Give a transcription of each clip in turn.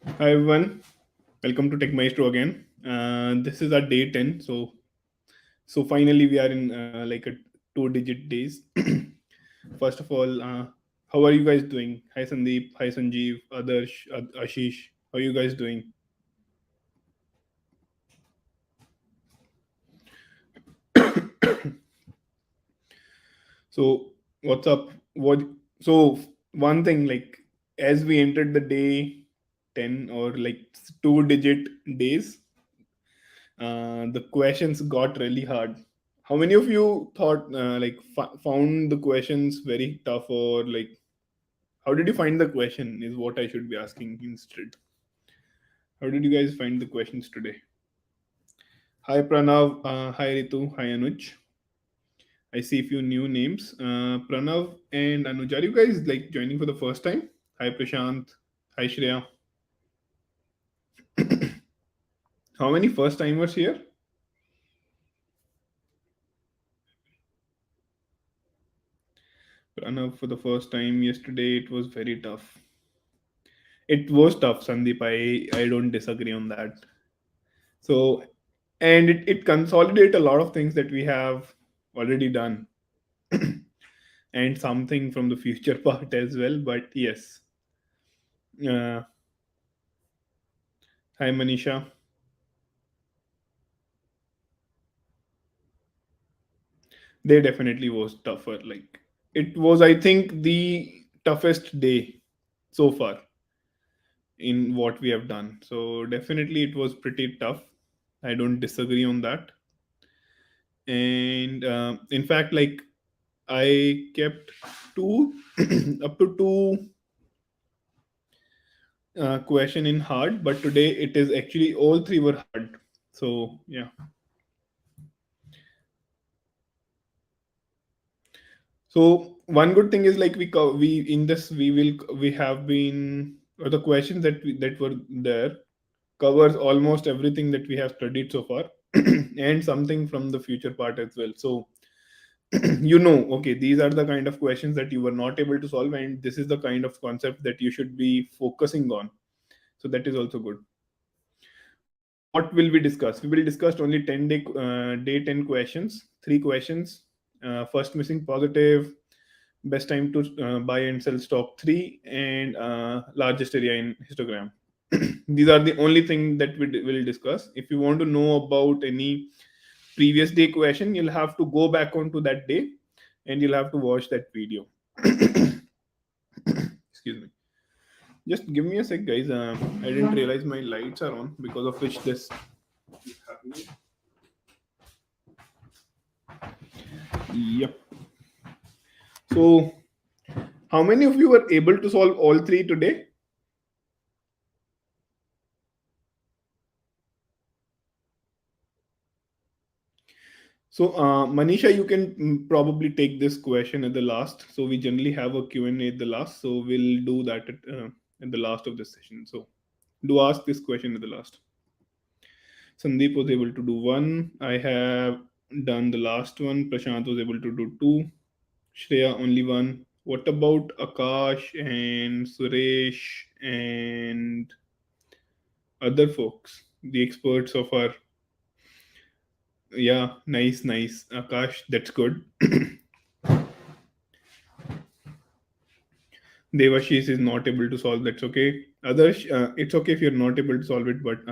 Hi everyone, welcome to TechMaestro again. This is our day 10. So finally we are in like a two-digit days. First of all, how are you guys doing? Hi Sandeep, hi Sanjeev, Adarsh, Ashish. How are you guys doing? So what's up? What? So one thing, like as we entered the day 10 or like two-digit days, the questions got really hard. How many of you thought found the questions very tough, or like how did you find the question is what I should be asking instead. How did you guys find the questions today? Hi Pranav, hi Ritu, hi Anuj. I see a few new names. Pranav and Anuj, are you guys like joining for the first time? Hi Prashant, hi Shreya. How many first timers here? Pranav for the first time yesterday. It was very tough. It was tough, Sandeep. I don't disagree on that. So, and it consolidate a lot of things that we have already done, and something from the future part as well. But yes, uh, hi Manisha. They definitely was tougher. Like it was, I think, the toughest day so far in what we have done. So definitely, it was pretty tough. I don't disagree on that. And in fact, like I kept two up to two question in hard, but today it is actually all three were hard. So yeah. So one good thing is like we in this we have been, or the questions that were there covers almost everything that we have studied so far, and something from the future part as well. So okay, these are the kind of questions that you were not able to solve, and this is the kind of concept that you should be focusing on. So that is also good. So what will we discuss? We will discuss only 10 day 10 questions, three questions. First missing positive, best time to buy and sell stock 3, and largest area in histogram. These are the only thing that we will discuss. If you want to know about any previous day question, you'll have to go back onto that day and you'll have to watch that video. Excuse me. Just give me a sec, guys. I didn't realize my lights are on, because of which this is happening. Yep. So, how many of you were able to solve all three today? So, Manisha, you can probably take this question at the last. So, we generally have a Q&A at the last. So, we'll do that at the last of this session. So, do ask this question at the last. Sandeep was able to do one. I have done the last one. Prashant was able to do two. Shreya only one. What about Akash and Suresh and other folks, the experts of our? Yeah, nice, nice. Akash, that's good. Devashish is not able to solve. That's okay. Others, it's okay if you're not able to solve it, but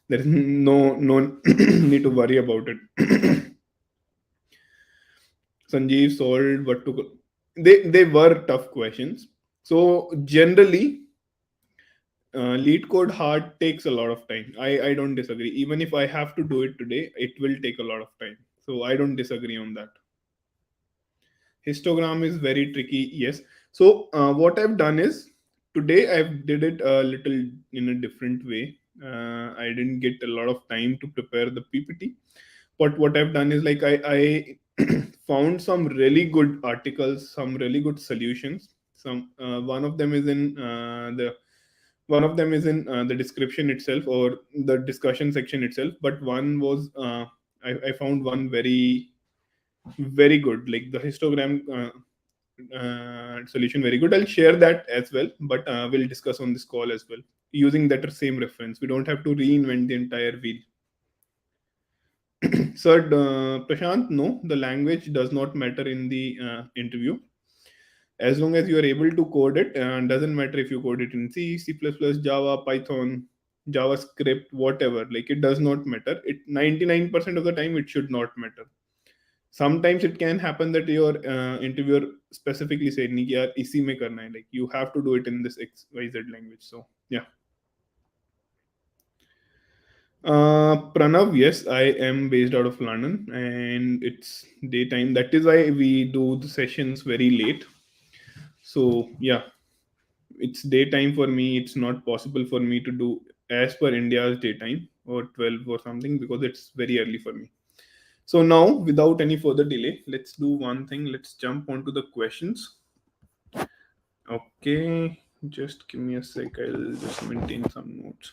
there is no need to worry about it. Sanjeev solved what to. They were tough questions. So generally, lead code hard takes a lot of time. I don't disagree. Even if I have to do it today, it will take a lot of time. So I don't disagree on that. Histogram is very tricky, yes. So what I've done is today I've did it a little in a different way. I didn't get a lot of time to prepare the PPT, but what I've done is like I found some really good articles, some really good solutions. Some one of them is in the description itself, or the discussion section itself, but one was I found one very very good, like the histogram solution very good. I'll share that as well, but we'll discuss on this call as well using that same reference. We don't have to reinvent the entire wheel. Sir, Prashant, no, the language does not matter in the interview. As long as you are able to code it, doesn't matter if you code it in C, C++, Java, Python, JavaScript, whatever. Like, it does not matter. It 99% of the time it should not matter. Sometimes it can happen that your interviewer specifically said, "नहीं यार इसी में करना है." Like, you have to do it in this XYZ language. So yeah. Pranav, yes, I am based out of London and it's daytime. That is why we do the sessions very late. So yeah, it's daytime for me. It's not possible for me to do as per India's daytime or 12 or something because it's very early for me. So now, without any further delay, let's do one thing. Let's jump onto the questions. Okay, just give me a sec. I'll just maintain some notes.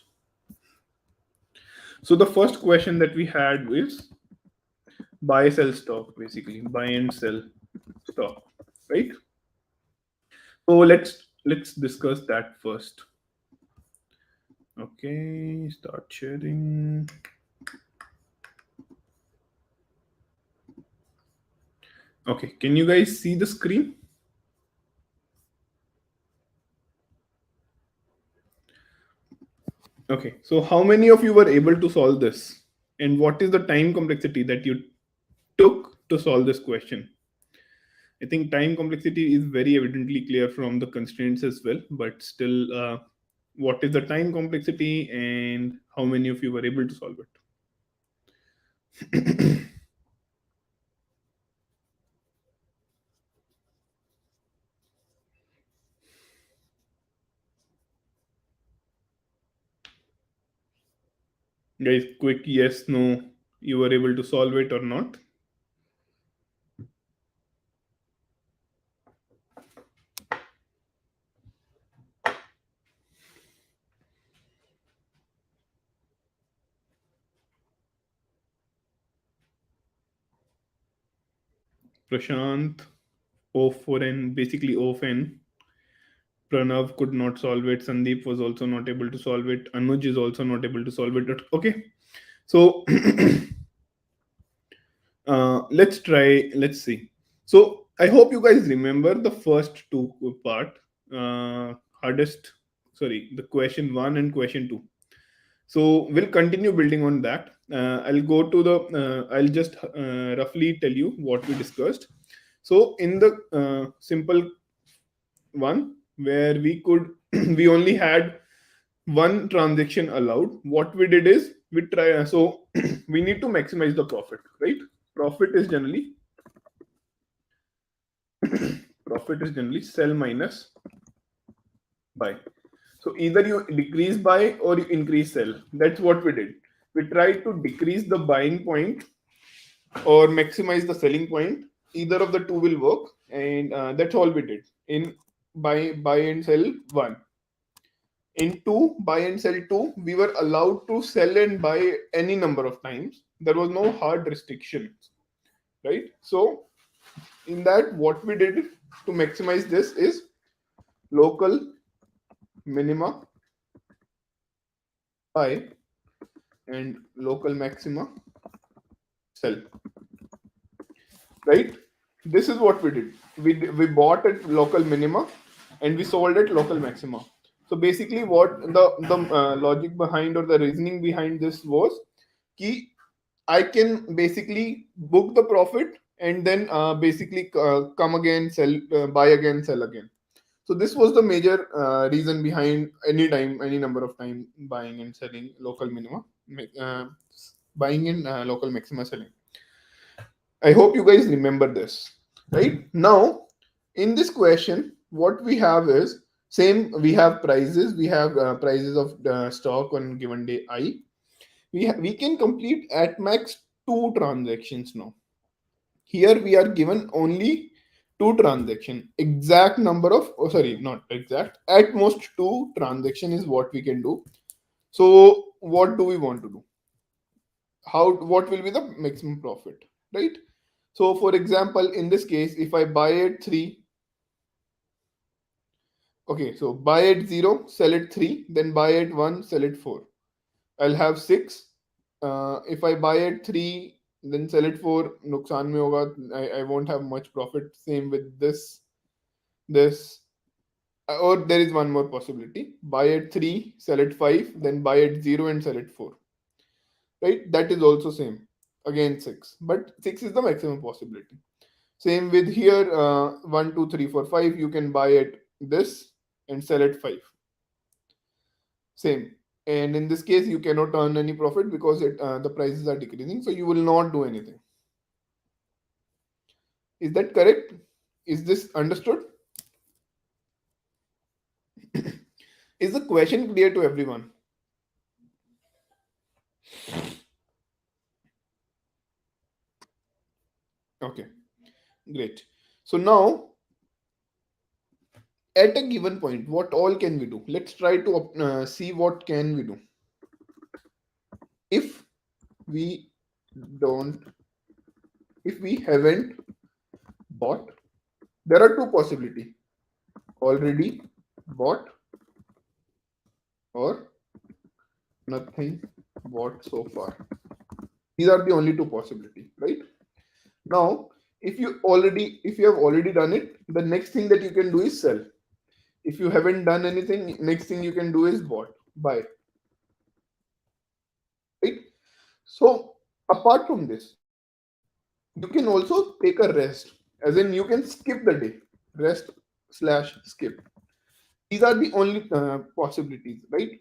So the first question that we had is buy sell stock, basically buy and sell stock, right? So let's discuss that first. Okay, start sharing. Okay, can you guys see the screen? Okay, so how many of you were able to solve this? And what is the time complexity that you took to solve this question? I think time complexity is very evidently clear from the constraints as well, but still, what is the time complexity and how many of you were able to solve it? Guys, quick yes, no, you were able to solve it or not? Prashant, O for N, basically O for N. Pranav could not solve it. Sandeep was also not able to solve it. Anuj is also not able to solve it. Okay. So let's try. Let's see. So I hope you guys remember the first two part. Hardest, sorry, the question one and question two. So we'll continue building on that. I'll go to the. I'll just roughly tell you what we discussed. So in the simple one where we could, we only had one transaction allowed. What we did is we try. So we need to maximize the profit, right? Profit is generally profit is generally sell minus buy. So either you decrease buy or you increase sell. That's what we did. We tried to decrease the buying point or maximize the selling point. Either of the two will work, and that's all we did in buy and sell one. In two, buy and sell two, we were allowed to sell and buy any number of times. There was no hard restrictions, right? So in that, what we did to maximize this is local minima buy and local maxima sell, right? This is what we did. We bought at local minima and we sold at local maxima. So basically, what the logic behind or the reasoning behind this was, key, I can basically book the profit and then basically come again, sell, buy again, sell again. So this was the major reason behind any time, any number of time buying and selling local minima, uh, buying in local maxima, selling. I hope you guys remember this. Right now, in this question, what we have is same. We have prices. We have prices of stock on given day I. We can complete at max two transactions now. Here we are given only two transaction. Exact number of, oh sorry, not exact. At most two transaction is what we can do. So what do we want to do? How, what will be the maximum profit, right? So for example, in this case, if I buy at 3 Okay, so buy at 0, sell at 3, then buy at 1, sell at 4. I'll have 6. If I buy at 3, then sell at 4, nuksan mein hoga. I won't have much profit. Same with this. Or there is one more possibility. Buy at 3, sell at 5, then buy at 0 and sell at 4. Right? That is also same. Again 6. But 6 is the maximum possibility. Same with here, 1, 2, 3, 4, 5. You can buy at this and sell at 5. Same. And in this case, you cannot earn any profit because the prices are decreasing. So you will not do anything. Is that correct? Is this understood? Is the question clear to everyone? Okay, great. So now, at a given point, what all can we do? Let's try to see what can we do. If we don't, if we haven't bought, there are two possibilities: already bought or nothing bought so far. These are the only two possibilities, right? Now, if you have already done it, the next thing that you can do is sell. If you haven't done anything, next thing you can do is buy, right? So apart from this, you can also take a rest, as in you can skip the day, rest slash skip. These are the only possibilities, right?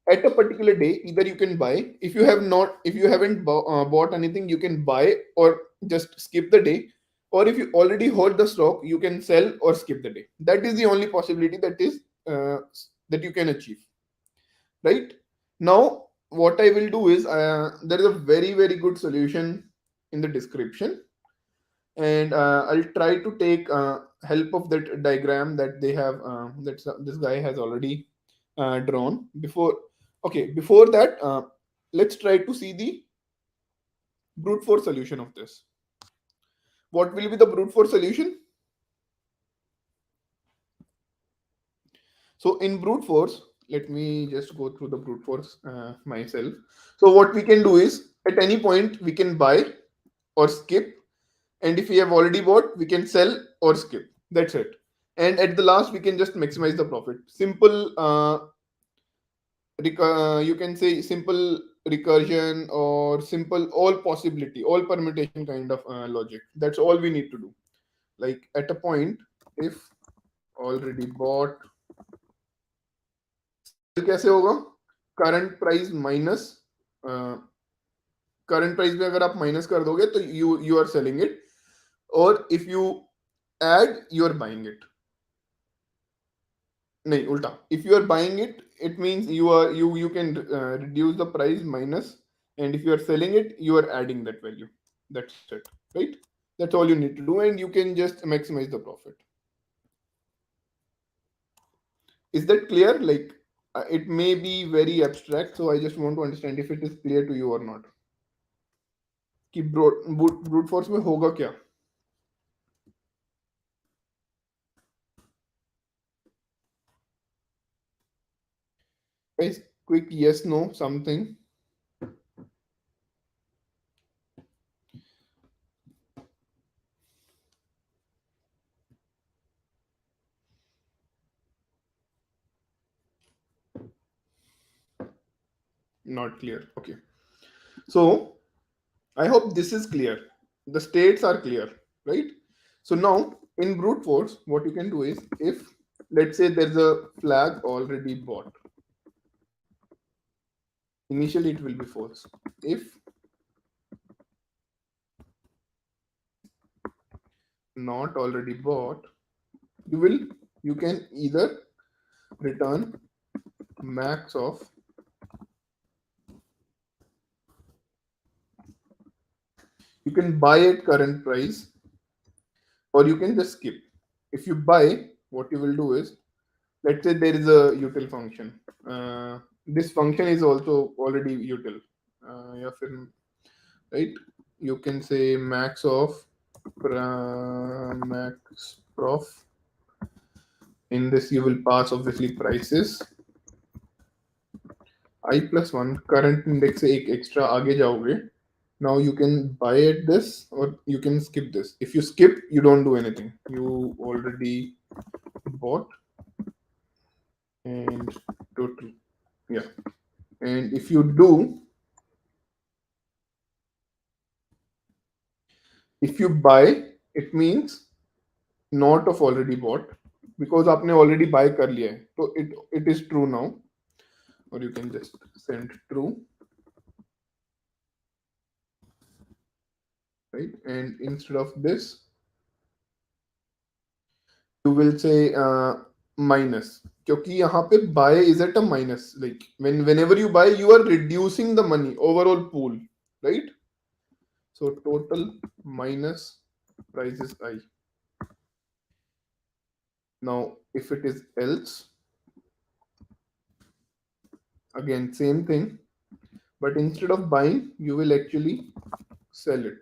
At a particular day, either you can buy. If you haven't bought anything, you can buy or just skip the day. Or if you already hold the stock, you can sell or skip the day. That is the only possibility uh, that you can achieve, right? Now what I will do is, there is a very good solution in the description, and I'll try to take help of that diagram that they have, this guy has already drawn before. Okay, before that, let's try to see the brute force solution of this. What will be the brute force solution? So in brute force, let me just go through the brute force myself. So what we can do is, at any point we can buy or skip, and if we have already bought, we can sell or skip. That's it. And at the last, we can just maximize the profit. Simple, you can say simple recursion or simple all possibility, all permutation kind of logic. That's all we need to do. Like at a point, if already bought, sell कैसे होगा? Current price minus current price में अगर आप minus कर दोगे तो you are selling it, or if you add, you are buying it. नहीं उल्टा, if you are buying it, it means you can reduce the price minus, and if you are selling it, you are adding that value. That's it, right? That's all you need to do, and you can just maximize the profit. Is that clear? Like, it may be very abstract, so I just want to understand if it is clear to you or not. कि brute force में होगा क्या? Guys, quick yes no something. Not clear. Okay, so I hope this is clear. The states are clear, right? So now in brute force, what you can do is, if let's say there's a flag already bought, initially it will be false. If not already bought, you can either return max of, you can buy at current price, or you can just skip. If you buy, what you will do is, let's say there is a util function. This function is also already util. या फिर, right? You can say max of max prof In this, you will pass obviously prices I plus 1 current index से एक extra आगे जाओगे. Now you can buy at this or you can skip this. If you skip, you don't do anything. You already bought and total. Yeah. And if you do, if you buy, it means not of already bought because आपने already buy कर लिया है. So it is true now. Or you can just send true, right? And instead of this, you will say minus क्योंकि यहाँ पे buy is at a minus, like whenever you buy you are reducing the money overall pool, right? So total minus price is I. Now if it is else, again same thing, but instead of buying you will actually sell it.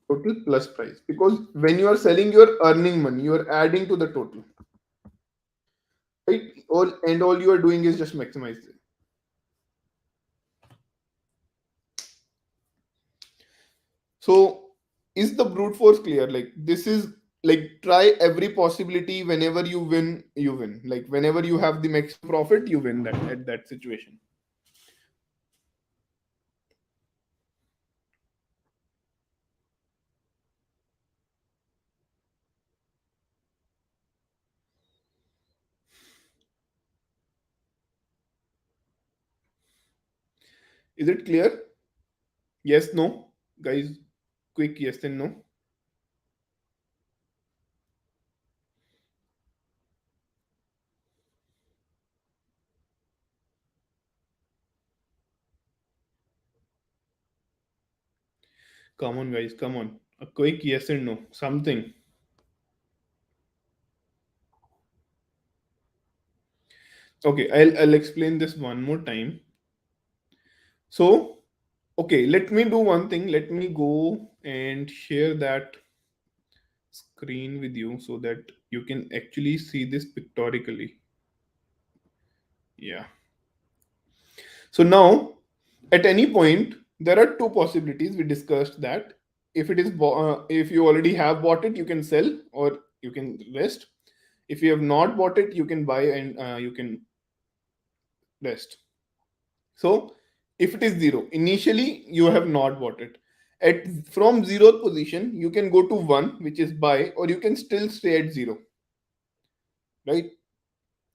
Total plus price, because when you are selling you are earning money, you are adding to the total, right? All you are doing is just maximize it. So is the brute force clear? Like this is like try every possibility. Whenever you win, you win. Like whenever you have the maximum profit, you win that at that situation. Is it clear? Yes, no, guys. Quick yes and no. Come on, guys. Come on. A quick yes and no. Something. Okay, I'll explain this one more time. So okay, let me do one thing. Let me go and share that screen with you so that you can actually see this pictorially. Yeah. So now, at any point, there are two possibilities. We discussed that if it is if you already have bought it, you can sell or you can rest. If you have not bought it, you can buy and you can rest. So if it is zero, initially you have not bought it. At from zero position, you can go to one, which is buy, or you can still stay at zero, right?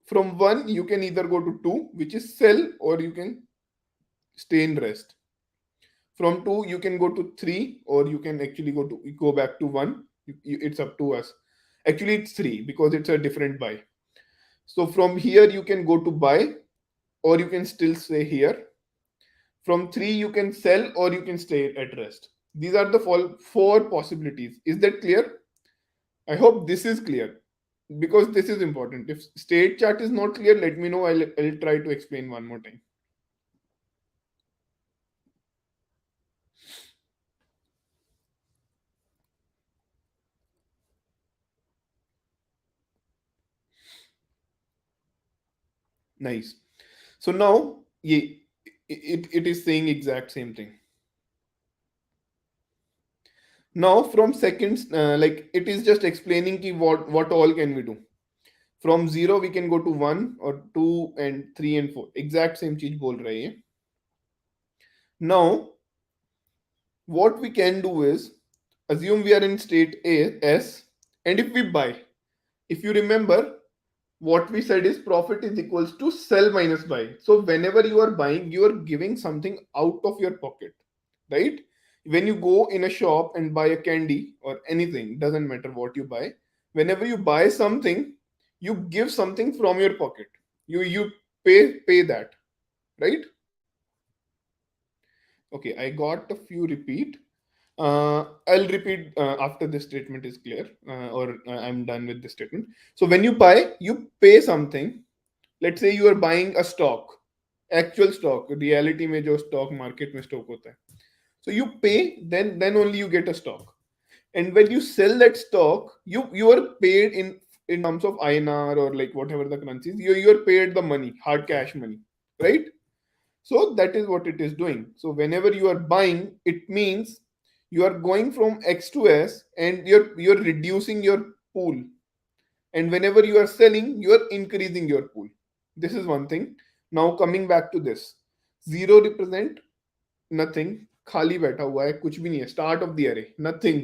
From one, you can either go to two, which is sell, or you can stay in rest. From two, you can go to three, or you can actually go back to one. It's up to us. Actually, it's three because it's a different buy. So from here, you can go to buy, or you can still stay here. From three, you can sell or you can stay at rest. These are the four possibilities. Is that clear? I hope this is clear because this is important. If state chart is not clear, let me know. I'll try to explain one more time. Nice. So now, it is saying exact same thing. Now from seconds, like it is just explaining ki what all can we do. From zero we can go to one or two and three and four. Exact same चीज बोल रही है. Now what we can do is assume we are in state A S, and if we buy, if you remember, what we said is profit is equals to sell minus buy. So whenever you are buying, you are giving something out of your pocket, right? When you go in a shop and buy a candy or anything, doesn't matter what you buy, whenever you buy something, you give something from your pocket. You pay that, right? Okay, I got a few repeat. I'll repeat after this statement is clear, or I'm done with this statement. So when you buy, you pay something. Let's say you are buying a stock, actual stock, reality में जो stock market में stock होता है. So you pay, then only you get a stock. And when you sell that stock, you are paid in terms of INR or like whatever the currencies. You are paid the money, hard cash money, right? So that is what it is doing. So whenever you are buying, it means you are going from X to S, and you're reducing your pool. And whenever you are selling, you are increasing your pool. This is one thing. Now coming back to this, zero represent nothing, खाली बैठा हुआ है, कुछ भी नहीं है, start of the अरे, nothing.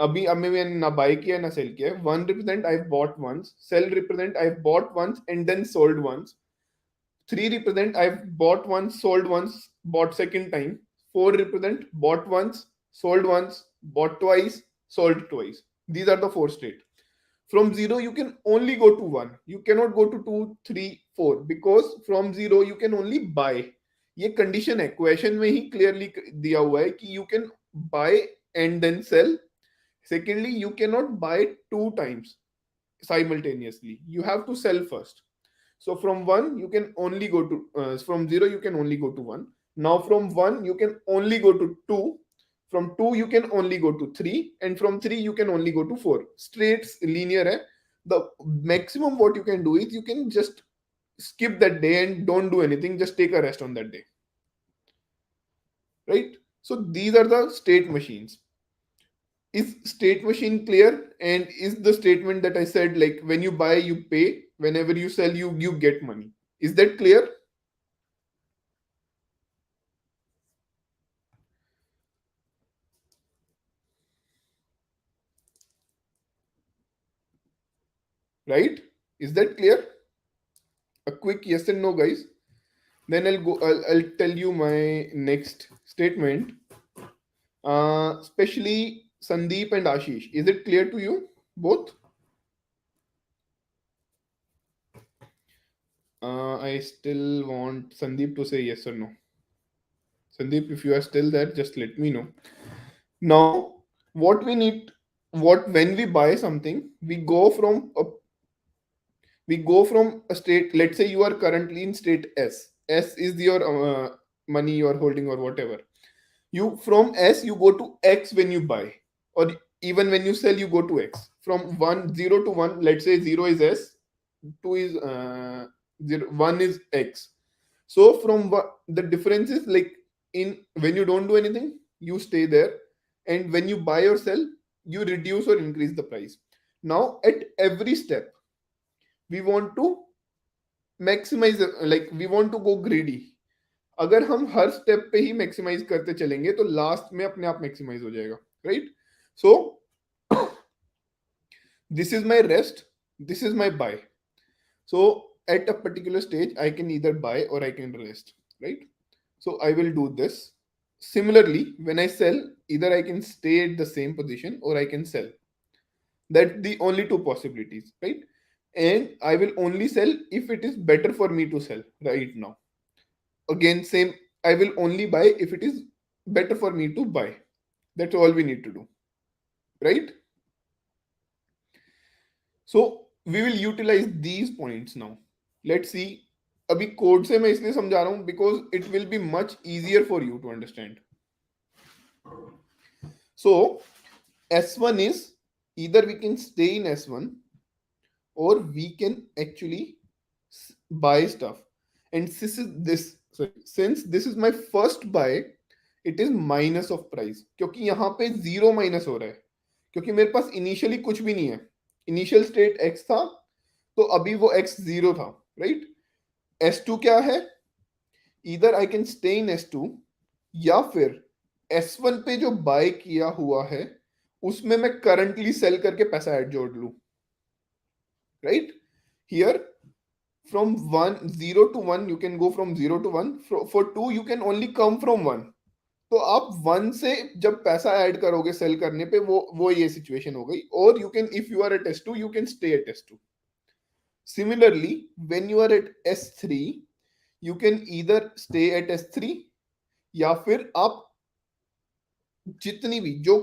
अभी अब मैंने ना बाय किया ना सेल किया. One represent I bought once, sell represent I bought once and then sold once, three represent I bought once, sold once, bought second time, four represent bought once, sold once, bought twice, sold twice. These are the four state. From zero you can only go to one, you cannot go to two, three, four, because from zero you can only buy. ये condition है, question में ही clearly दिया हुआ है कि you can buy and then sell. Secondly, you can not buy two times simultaneously, you have to sell first. So from one you can only go to from zero you can only go to one. Now from one you can only go to two, from two you can only go to three, and from three you can only go to four. Straight linear hai. The maximum what you can do is you can just skip that day and don't do anything, just take a rest on that day, right? So these are the state machines. Is state machine clear? And is the statement that I said, like when you buy you pay, whenever you sell you get money, is that clear? Right? Is that clear? A quick yes and no, guys. Then I'll tell you my next statement. Especially Sandeep and Ashish, is it clear to you both? I still want Sandeep to say yes or no. Sandeep, if you are still there, just let me know. Now, what we need, what when we buy something, we go from a state. Let's say you are currently in state S. S is your money you are holding or whatever. You from S you go to X when you buy, or even when you sell you go to X. From one zero to one, let's say zero is S, two is zero, one is X. So from the difference is like in when you don't do anything, you stay there, and when you buy or sell, you reduce or increase the price. Now at every step, we want to maximize, like we want to go greedy. अगर हम हर step पे ही maximise करते चलेंगे तो last में अपने आप maximise हो जाएगा, right? So this is my rest, this is my buy. So at a particular stage I can either buy or I can rest, right? So I will do this. Similarly, when I sell, either I can stay at the same position or I can sell. That's the only two possibilities, right? And I will only sell if it is better for me to sell right now. Again, same, I will only buy if it is better for me to buy. That's all we need to do, right? So we will utilize these points now. Let's see. अभी code से मैं इसलिए समझा रहा हूं because it will be much easier for you to understand. So S1 is either we can stay in S1 or we can actually buy stuff. And since this is my first buy, it is minus of price, क्योंकि यहाँ पे zero minus हो रहा है, क्योंकि मेरे पास initially कुछ भी नहीं है. इनिशियल स्टेट x था, तो अभी वो x जीरो था, राइट? S2 क्या है? इधर I can stay in S2 या फिर S1 पे जो बाय किया हुआ है उसमें मैं करंटली सेल करके पैसा ऐड जोड़ लूं, right? Here from 1 0 to 1 you can go from 0 to 1. For 2 you can only come from 1. तो आप 1 से जब पैसा ऐड करोगे सेल करने पे वो ये सिचुएशन हो गई. और you can, if you are at S2 you can stay at S2. Similarly, when you are at S3 you can either stay at S3 या फिर आप जितनी भी जो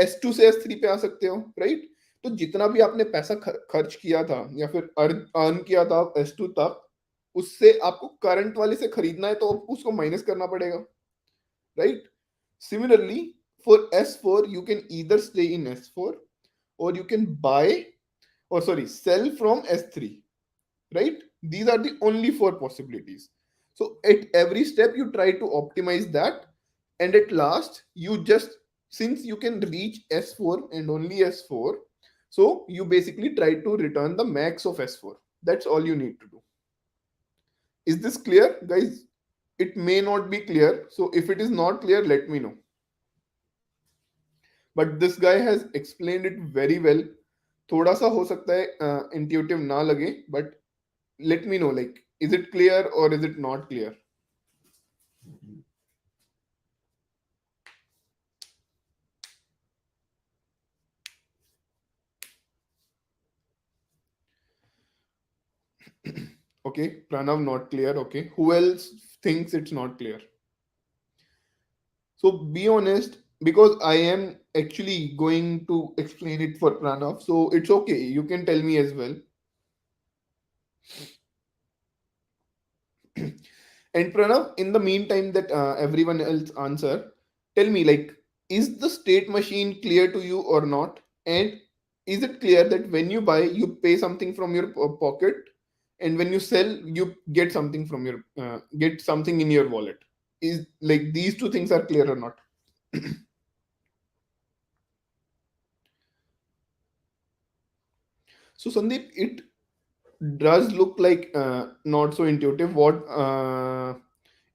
S2 से S3 पे आ सकते हो, राइट? तो जितना भी आपने पैसा खर्च किया था या फिर अर्न किया था S2 तक, उससे आपको करंट वाले से खरीदना है तो उसको माइनस करना पड़ेगा, right? Similarly for S4 you can either stay in S4 or you can buy, or sorry, sell from S3, right? These are the only four possibilities. So at every step you try to optimize that, and at last you just, since you can reach S4 and only S4, so you basically try to return the max of S4. That's all you need to do. Is this clear, guys? It may not be clear, so if it is not clear, let me know. But this guy has explained it very well. थोड़ा सा हो सकता है intuitive ना लगे, but let me know, like, is it clear or is it not clear? Okay, Pranav, not clear. Okay, who else thinks it's not clear? So be honest, because I am actually going to explain it for Pranav, so it's okay, you can tell me as well. And Pranav, in the meantime that everyone else answer, tell me, like, is the state machine clear to you or not? And is it clear that when you buy, you pay something from your pocket, and when you sell, you get something from your get something in your wallet? Is like these two things are clear or not? So Sandeep, it does look like not so intuitive. What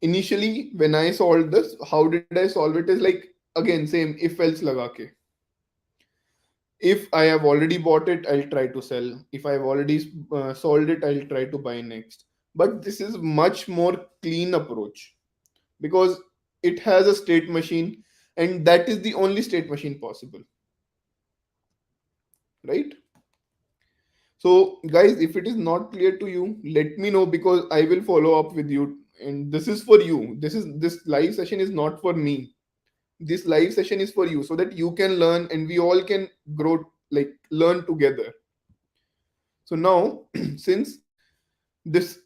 initially when I solved this, how did I solve it? Is like, again, same if else laga ke. If I have already bought it, I'll try to sell. If I've already sold it, I'll try to buy next. But this is much more clean approach because it has a state machine, and that is the only state machine possible, right? So, guys, if it is not clear to you, let me know because I will follow up with you. And this is for you. This live session is not for me. This live session is for you so that you can learn and we all can grow, like learn together. So now, since this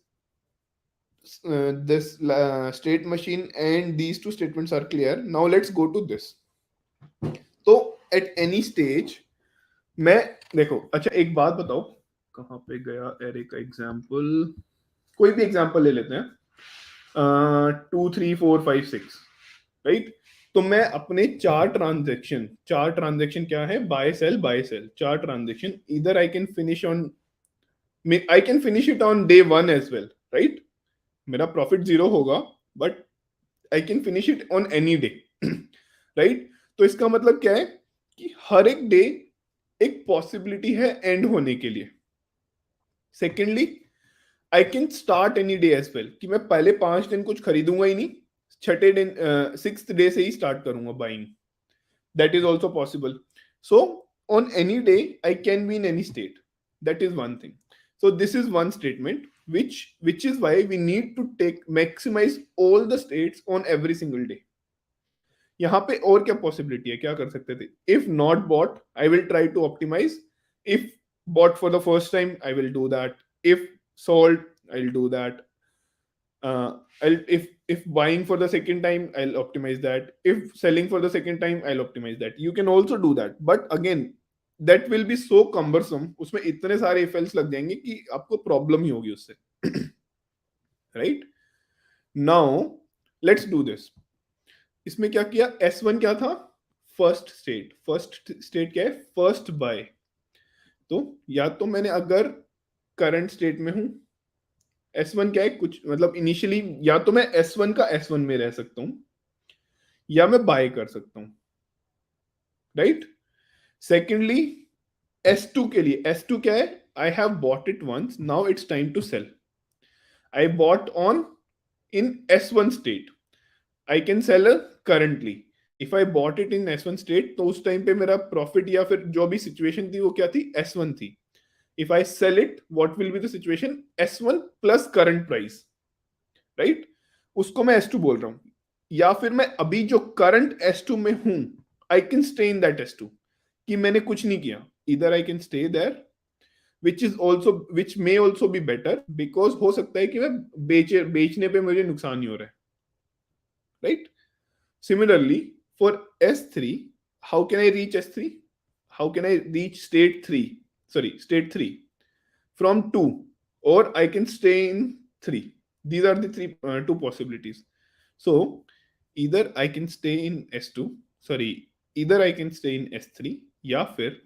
state machine and these two statements are clear, now let's go to this. तो at any stage, मैं देखो, अच्छा एक बात बताओ, कहाँ पे गया एरे का एग्जाम्पल? कोई भी एग्जाम्पल ले लेते हैं, 2 3 4 5 6, राइट? तो मैं अपने चार ट्रांजेक्शन क्या है, बाय सेल, चार ट्रांजेक्शन, इधर I can finish on, I can finish it on day 1 as well, right? मेरा प्रॉफिट जीरो होगा, but I can finish it on any day, right? तो इसका मतलब क्या है कि हर एक डे एक पॉसिबिलिटी है एंड होने के लिए. Secondly, I can start any day as well, कि मैं पहले 5 दिन कुछ खरीदूंगा ही नहीं, छठे दिन 6th डे से ही स्टार्ट करूंगा buying. That is also possible. So on any day I can be in any state. That is one thing. So this is one statement which is why we need to take maximize all the states on every single day. यहाँ पे और क्या possibility है, क्या कर सकते थे? If not bought, I will try to optimise. इफ bought for the first time, I will do that. If sold, I'll do that. If buying for the second time, I'll optimize that. If selling for the second time, I'll optimize that. You can also do that, but again, that will be so cumbersome. उसमें इतने सारे if else लग जाएंगे कि आपको problem ही होगी उससे. Right? Now let's do this. इसमें क्या किया? S1 क्या था? फर्स्ट स्टेट क्या है? First by. तो या तो मैंने अगर करंट स्टेट में हूं, S1 क्या है? कुछ मतलब इनिशियली या तो मैं S1 का S1 में रह सकता हूं या मैं बाय कर सकता हूं, राइट? सेकेंडली, S2 के लिए, S2 क्या है? I have bought it once, now it's time to sell. I bought on in S1 state, I can sell currently. If I bought it in S1 state, तो उस time पे मेरा profit या फिर जो भी सिचुएशन थी वो क्या थी? S1 थी. If I sell it, what will be the situation? S1 plus current price, right? उसको मैं S2 बोल रहा हूं. या फिर मैं अभी जो करंट S2 में हूं, I can stay in that S2, कि मैंने कुछ नहीं किया. इधर I can stay there which may also be better, because हो सकता है कि मैं बेचने पे मुझे नुकसान नहीं हो रहा है, right? Similarly, for S3, how can I reach S3? How can I reach state 3? Sorry, state 3 from 2, or I can stay in 3. These are the two possibilities. So either I can stay in S2, sorry, either I can stay in S3, या फिर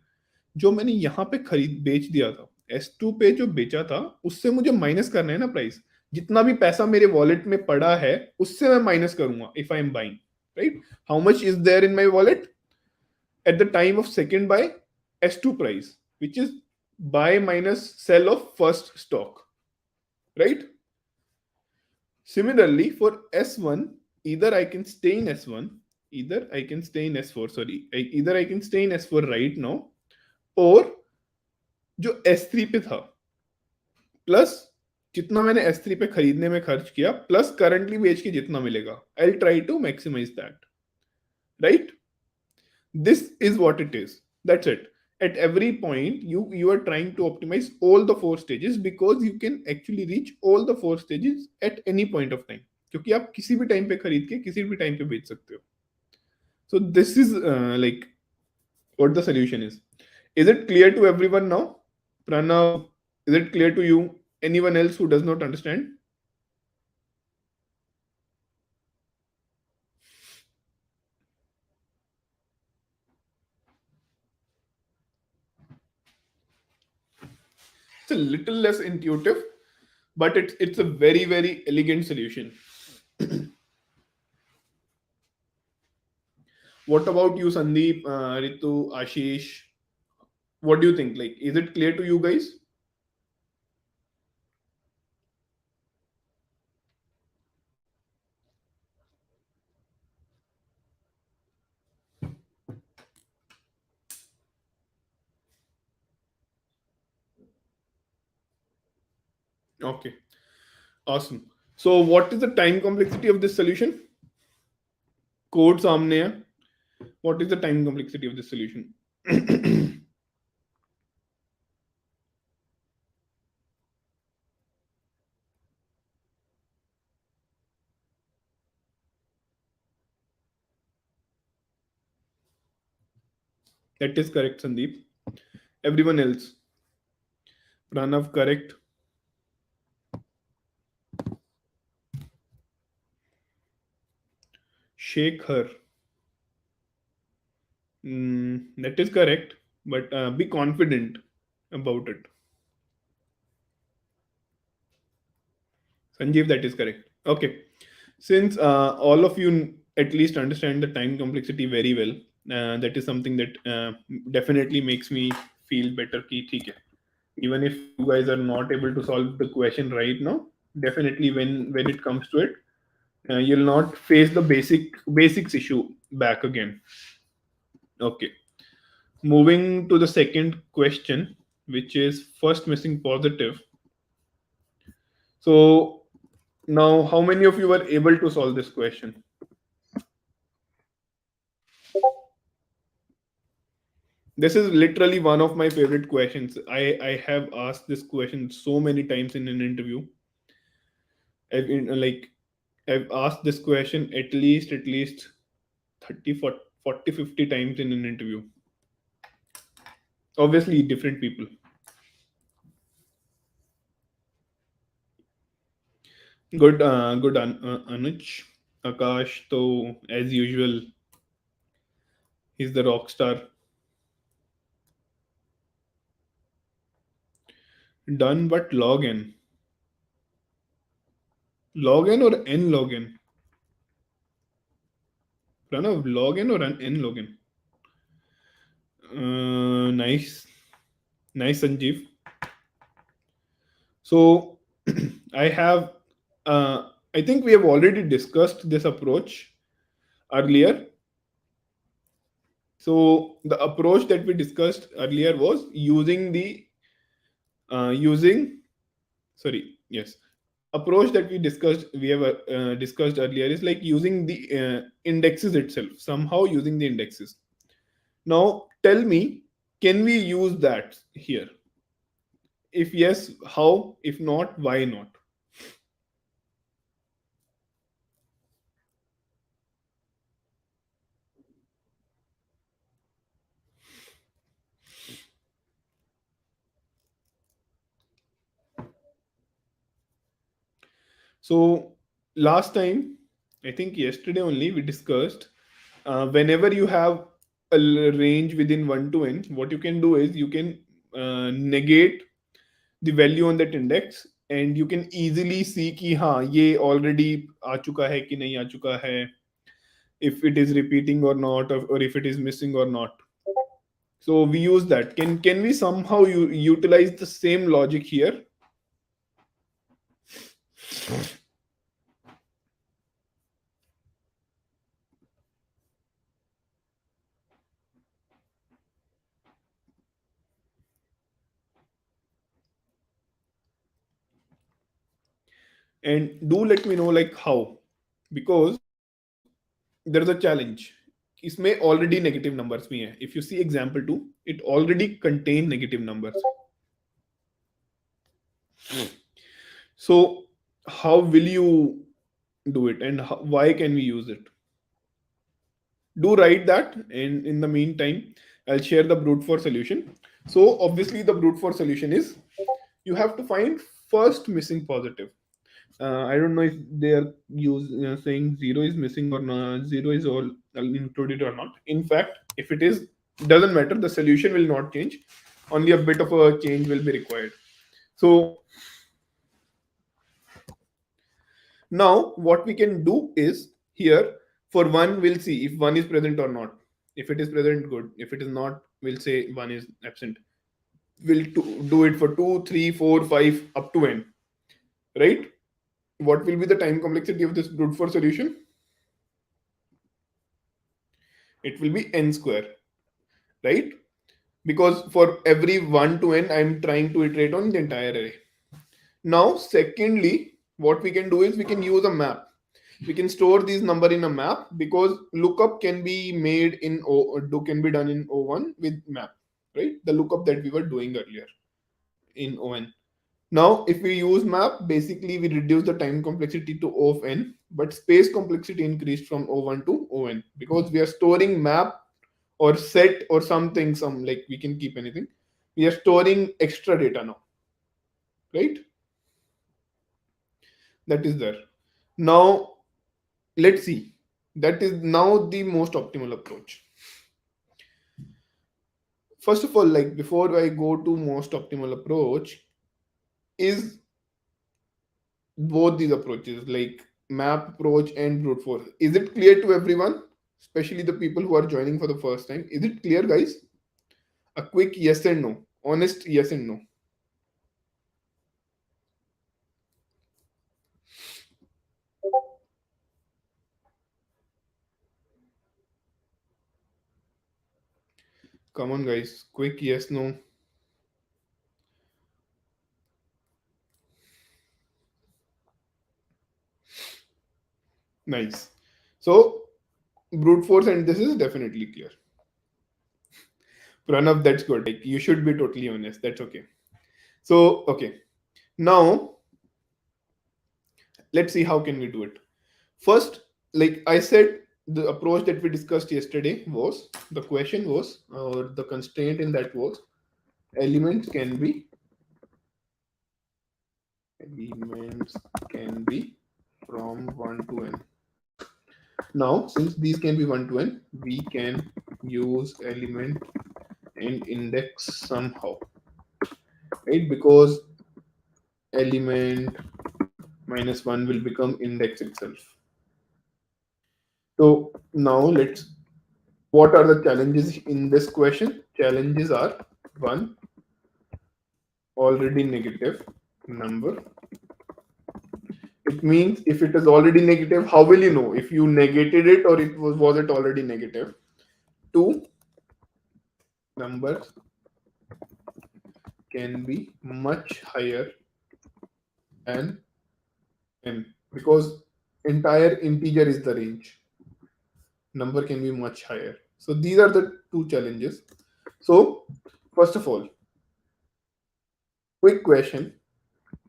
जो मैंने यहाँ पे खरीद बेच दिया था, S2 पे जो बेचा था उससे मुझे माइनस करना है ना प्राइस, जितना भी पैसा मेरे वॉलेट में पड़ा है उससे मैं माइनस करूंगा if I am buying, right? How much is there in my wallet at the time of second buy, S2 price, which is buy minus sell of first stock, right? Similarly, for S1, either I can stay in S1, either I can stay in S4, sorry, either I can stay in S4 right now, or जो S3 पे था plus जितना मैंने S3 पे खरीदने में खर्च किया प्लस करंटली बेच के जितना मिलेगा, I try to maximise that, right? This is what it is, that's it. At every point you are trying to optimize all the four stages, because you can actually reach all the four stages at any point of time, क्योंकि आप किसी भी time पे खरीद के किसी भी time पे बेच सकते हो. So this is like what the solution is. Is it clear to everyone now? Pranav, is it clear to you? Anyone else who does not understand? It's a little less intuitive, but it's a very very elegant solution. What about you, Sandeep, Ritu, Ashish? What do you think? Like, is it clear to you guys? Okay, awesome. So, what is the time complexity of this solution? Code सामने है. What is the time complexity of this solution? That is correct, Sandeep. Everyone else? Pranav, correct. Shekhar. That is correct, but be confident about it. Sanjeev, that is correct. Okay. Since all of you at least understand the time complexity very well, that is something that definitely makes me feel better. Ki, theek hai. Even if you guys are not able to solve the question right now, definitely when it comes to it, you'll not face the basics issue back again. Okay. Moving to the second question, which is first missing positive. So now, how many of you were able to solve this question? This is literally one of my favorite questions. I have asked this question so many times in an interview. Like I've asked this question at least 30, 40, 50 times in an interview. Obviously, different people. Good, good, Anuj. Akash, so as usual, he's the rock star. Done, but log n. Log n or n log n? Pranav, log n or n log n? Nice, nice, Sanjeev. So I have, I think we have already discussed this approach earlier. So the approach that we discussed earlier was using, sorry, yes, the approach that we have discussed earlier is like using the indexes itself, somehow using the indexes. Now tell me, can we use that here? If yes, how? If not, why not? So last time, I think yesterday only, we discussed whenever you have a range within 1 to n, what you can do is you can negate the value on that index, and you can easily see कि हाँ ये already आ चुका है कि नहीं आ चुका है, if it is repeating or not, or if it is missing or not. So we use that. Can we somehow utilize the same logic here? And do let me know like how, because there's a challenge. इसमें already negative numbers भी हैं. If you see example 2, it already contain negative numbers. So how will you do it, and why can we use it? Do write that, and in the meantime I'll share the brute force solution. So obviously the brute force solution is, you have to find first missing positive. I don't know if they are saying zero is missing or not, zero is all included or not. In fact, if it is, doesn't matter, the solution will not change, only a bit of a change will be required. So now what we can do is, here for one we'll see if one is present or not. If it is present, good. If it is not, we'll say one is absent. We'll do it for 2, 3, 4, 5 up to n, right? What will be the time complexity of this brute force solution? It will be n square, right? Because for every 1 to n, I'm trying to iterate on the entire array. Now secondly, what we can do is we can use a map. We can store these number in a map, because lookup can be made in can be done in O1 with map, right? The lookup that we were doing earlier in ON. Now, if we use map, basically we reduce the time complexity to O of n, but space complexity increased from O1 to ON, because we are storing map or set or something, some like we can keep anything. We are storing extra data now, right? That is there. Now, let's see. That is now the most optimal approach. First of all, like before I go to most optimal approach, is both these approaches, like map approach and brute force, is it clear to everyone, especially the people who are joining for the first time? Is it clear, guys? A quick yes and no, honest yes and no. Come on, guys, quick yes no. Nice. So brute force, and this is definitely clear. Pranav, that's good. Like you should be totally honest. That's okay. So okay, now let's see how can we do it. First, like I said, the approach that we discussed yesterday was, the question was, or the constraint in that was, elements can be elements can be from 1 to n. Now, since these can be 1 to n, we can use element and index somehow, right? Because element minus 1 will become index itself. So now let's, what are the challenges in this question? Challenges are, one, already negative number. It means if it is already negative, how will you know if you negated it or was it already negative? Two, numbers can be much higher than n, because entire integer is the range. Number can be much higher. So these are the two challenges. So first of all, Quick question: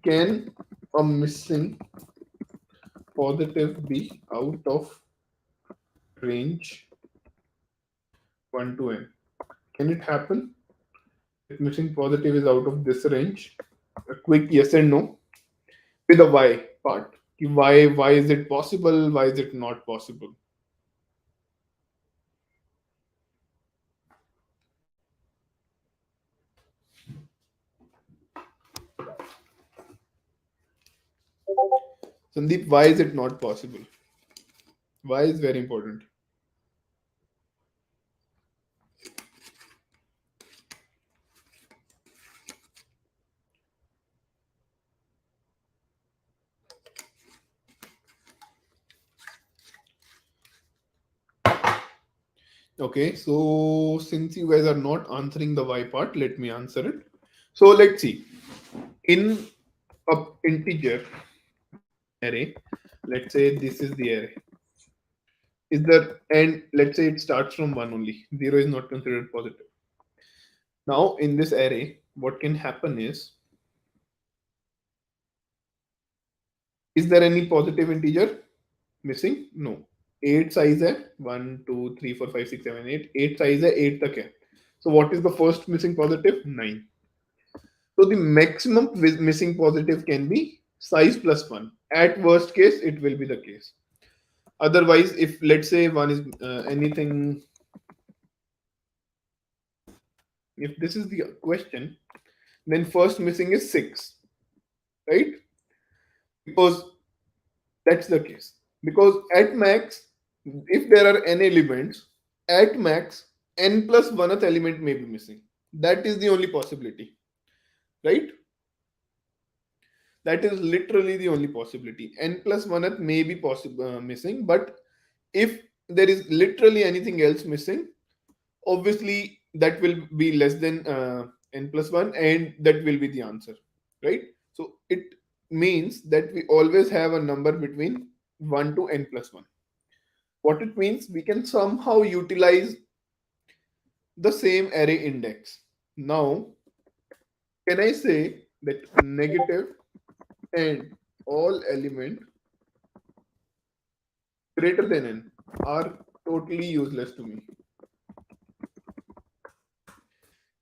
can a missing positive be out of range 1 to n? Can it happen if missing positive is out of this range? A quick yes and no with the why part. Why is it possible? Why is it not possible? Sandeep, why is it not possible? Why is very important. Okay, so since you guys are not answering the why part, let me answer it. So let's see. In a integer array, let's say this is the array. Is there, and let's say it starts from one only. Zero is not considered positive. Now in this array, what can happen is there any positive integer missing? No. 8 size है 1 2 3 4 5 6 7 8 8 size है 8 तक है. So what is the first missing positive? 9. So the maximum missing positive can be size plus 1. At worst case, it will be the case. Otherwise, if let's say one is anything, if this is the question, then first missing is 6, right? Because that's the case. Because at max, if there are n elements, at max, n plus 1th element may be missing. That is the only possibility, right? That is literally the only possibility. N plus 1th may be possible missing, but if there is literally anything else missing, obviously that will be less than n plus 1, and that will be the answer, right? So it means that we always have a number between 1 to n plus 1. What it means, we can somehow utilize the same array index. Now, can I say that negative and all element greater than n are totally useless to me?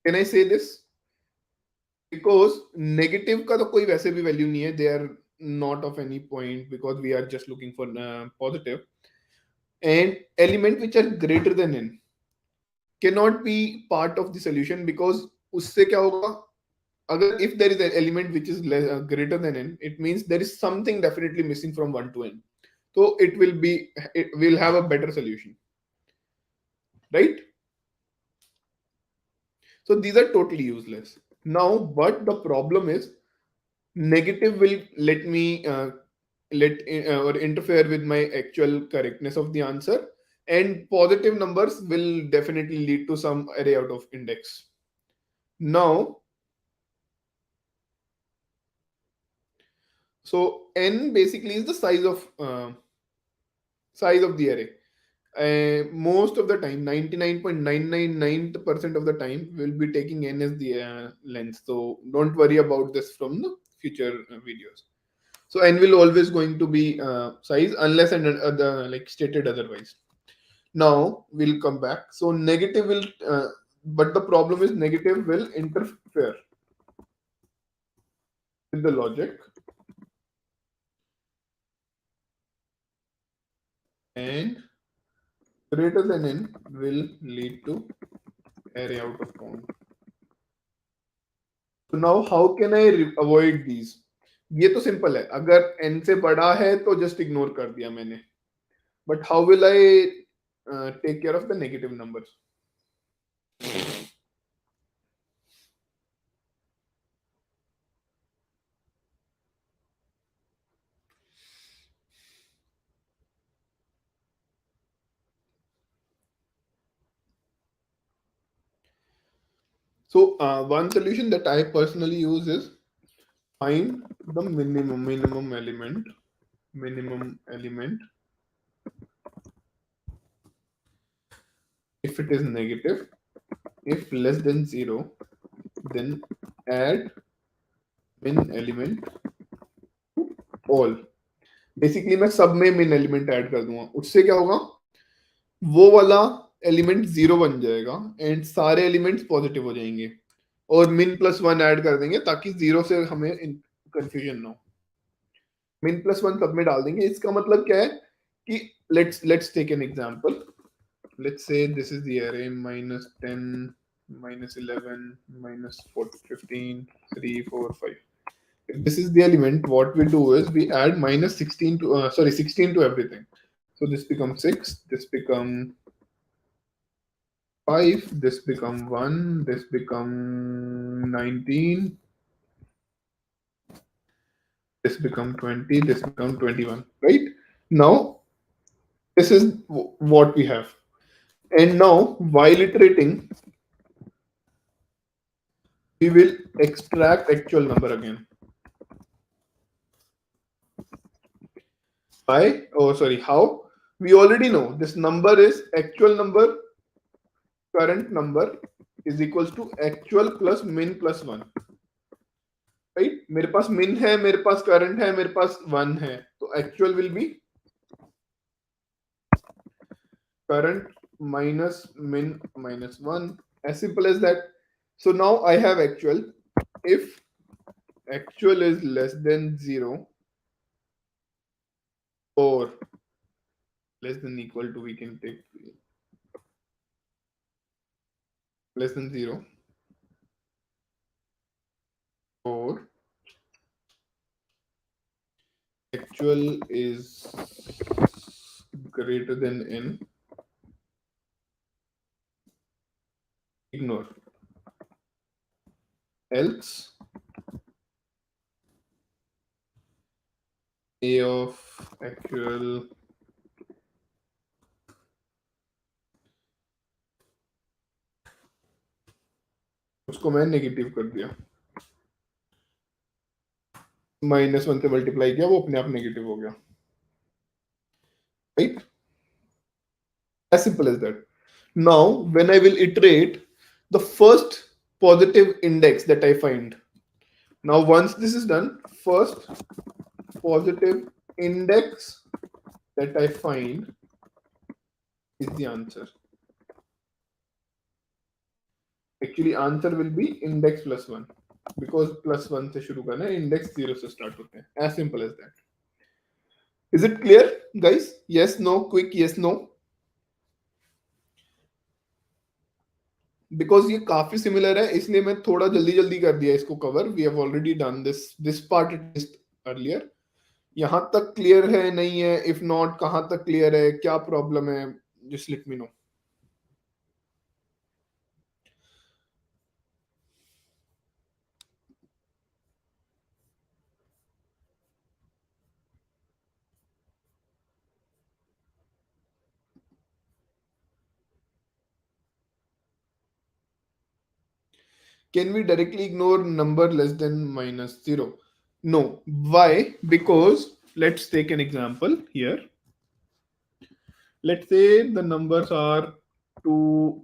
Can I say this? Because negative का तो कोई वैसे भी value नहीं है. They are not of any point because we are just looking for positive. And element which are greater than n cannot be part of the solution because उससे क्या होगा? अगर if there is an element which is greater than n, it means there is something definitely missing from 1 to n. So it will have a better solution, right? So these are totally useless. Now, but the problem is negative will let me or interfere with my actual correctness of the answer, and positive numbers will definitely lead to some array out of index. Now, so n basically is the size of the array. Most of the time, 99.999% of the time, we'll be taking n as the length. So don't worry about this from the future videos. So n will always going to be size unless and like stated otherwise. Now we'll come back. So negative will, but the problem is negative will interfere with the logic, and greater than n will lead to array out of bound. So now how can I avoid these? ये तो simple है. अगर n से बड़ा है तो just ignore कर दिया मैंने. But how will I take care of the negative numbers? So one solution that I personally use is find the minimum element. If it is negative, if less than 0, then add min element all. Basically मैं सब में min element add कर दूंगा, उससे क्या होगा, वो वाला एलिमेंट जीरो बन जाएगा एंड सारे एलिमेंट्स पॉजिटिव हो जाएंगे, और min प्लस वन ऐड कर देंगे ताकि जीरो से हमें कंफ्यूजन ना हो। min प्लस वन सब में डाल देंगे। इसका मतलब क्या है कि let's take an example. Let's say this is the array minus 10, minus 11, minus 15, 3, 4, 5. If this is the element, what we do is we add minus 16 to, 16 to everything. So this becomes 6, this become 5, this become 1, this become 19, this become 20, this become 21, right? Now, this is what we have. And now, while iterating, we will extract actual number again. By, oh sorry, how? We already know this number is actual number, current number is equals to actual plus min plus 1, right? मेरे पास min है, मेरे पास current है, मेरे पास 1 है, तो actual will be current minus min minus 1, as simple as that. So now I have actual. If actual is less than 0 or less than equal to, we can take less than 0 or actual is greater than n, ignore. Else a of actual उसको मैं negative कर दिया, -1 से multiply किया, वो अपने आप negative हो गया, right? As simple as that. Now when I will iterate, the first positive index that I find, now once this is done, first positive index that I find is the answer. Actually answer will be index plus 1, because plus 1 से शुरू करना है, index 0 से start होते हैं, as simple as that. Is it clear guys? Yes, no, quick yes, no? Because ये काफी similar है, इसलिए मैं थोड़ा जल्दी जल्दी कर दिया इसको cover. We have already done this part at least earlier. यहां तक क्लियर है नहीं है? इफ नॉट, कहां तक क्लियर है, क्या प्रॉब्लम है, just let me know. Can we directly ignore number less than -0? No. Why? Because let's take an example here. Let's say the numbers are 2,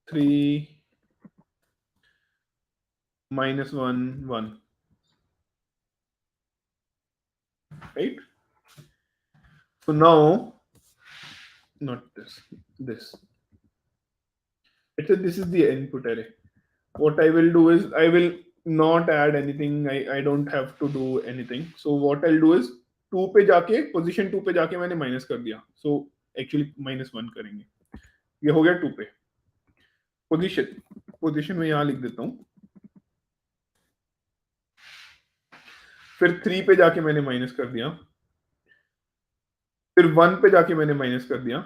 3, -1, 1. Right? So now, not this, this. Let's say this is the input array. What I will do is I will not add anything. I don't have to do anything. So what I'll do is 2 पे जाके, position 2 पे जाके मैंने minus कर दिया, so actually -1 करेंगे। ये हो गया 2 पे। पोजीशन में यहां लिख देता हूं, फिर 3 पे जाके मैंने माइनस कर दिया, फिर 1 पे जाके मैंने माइनस कर दिया,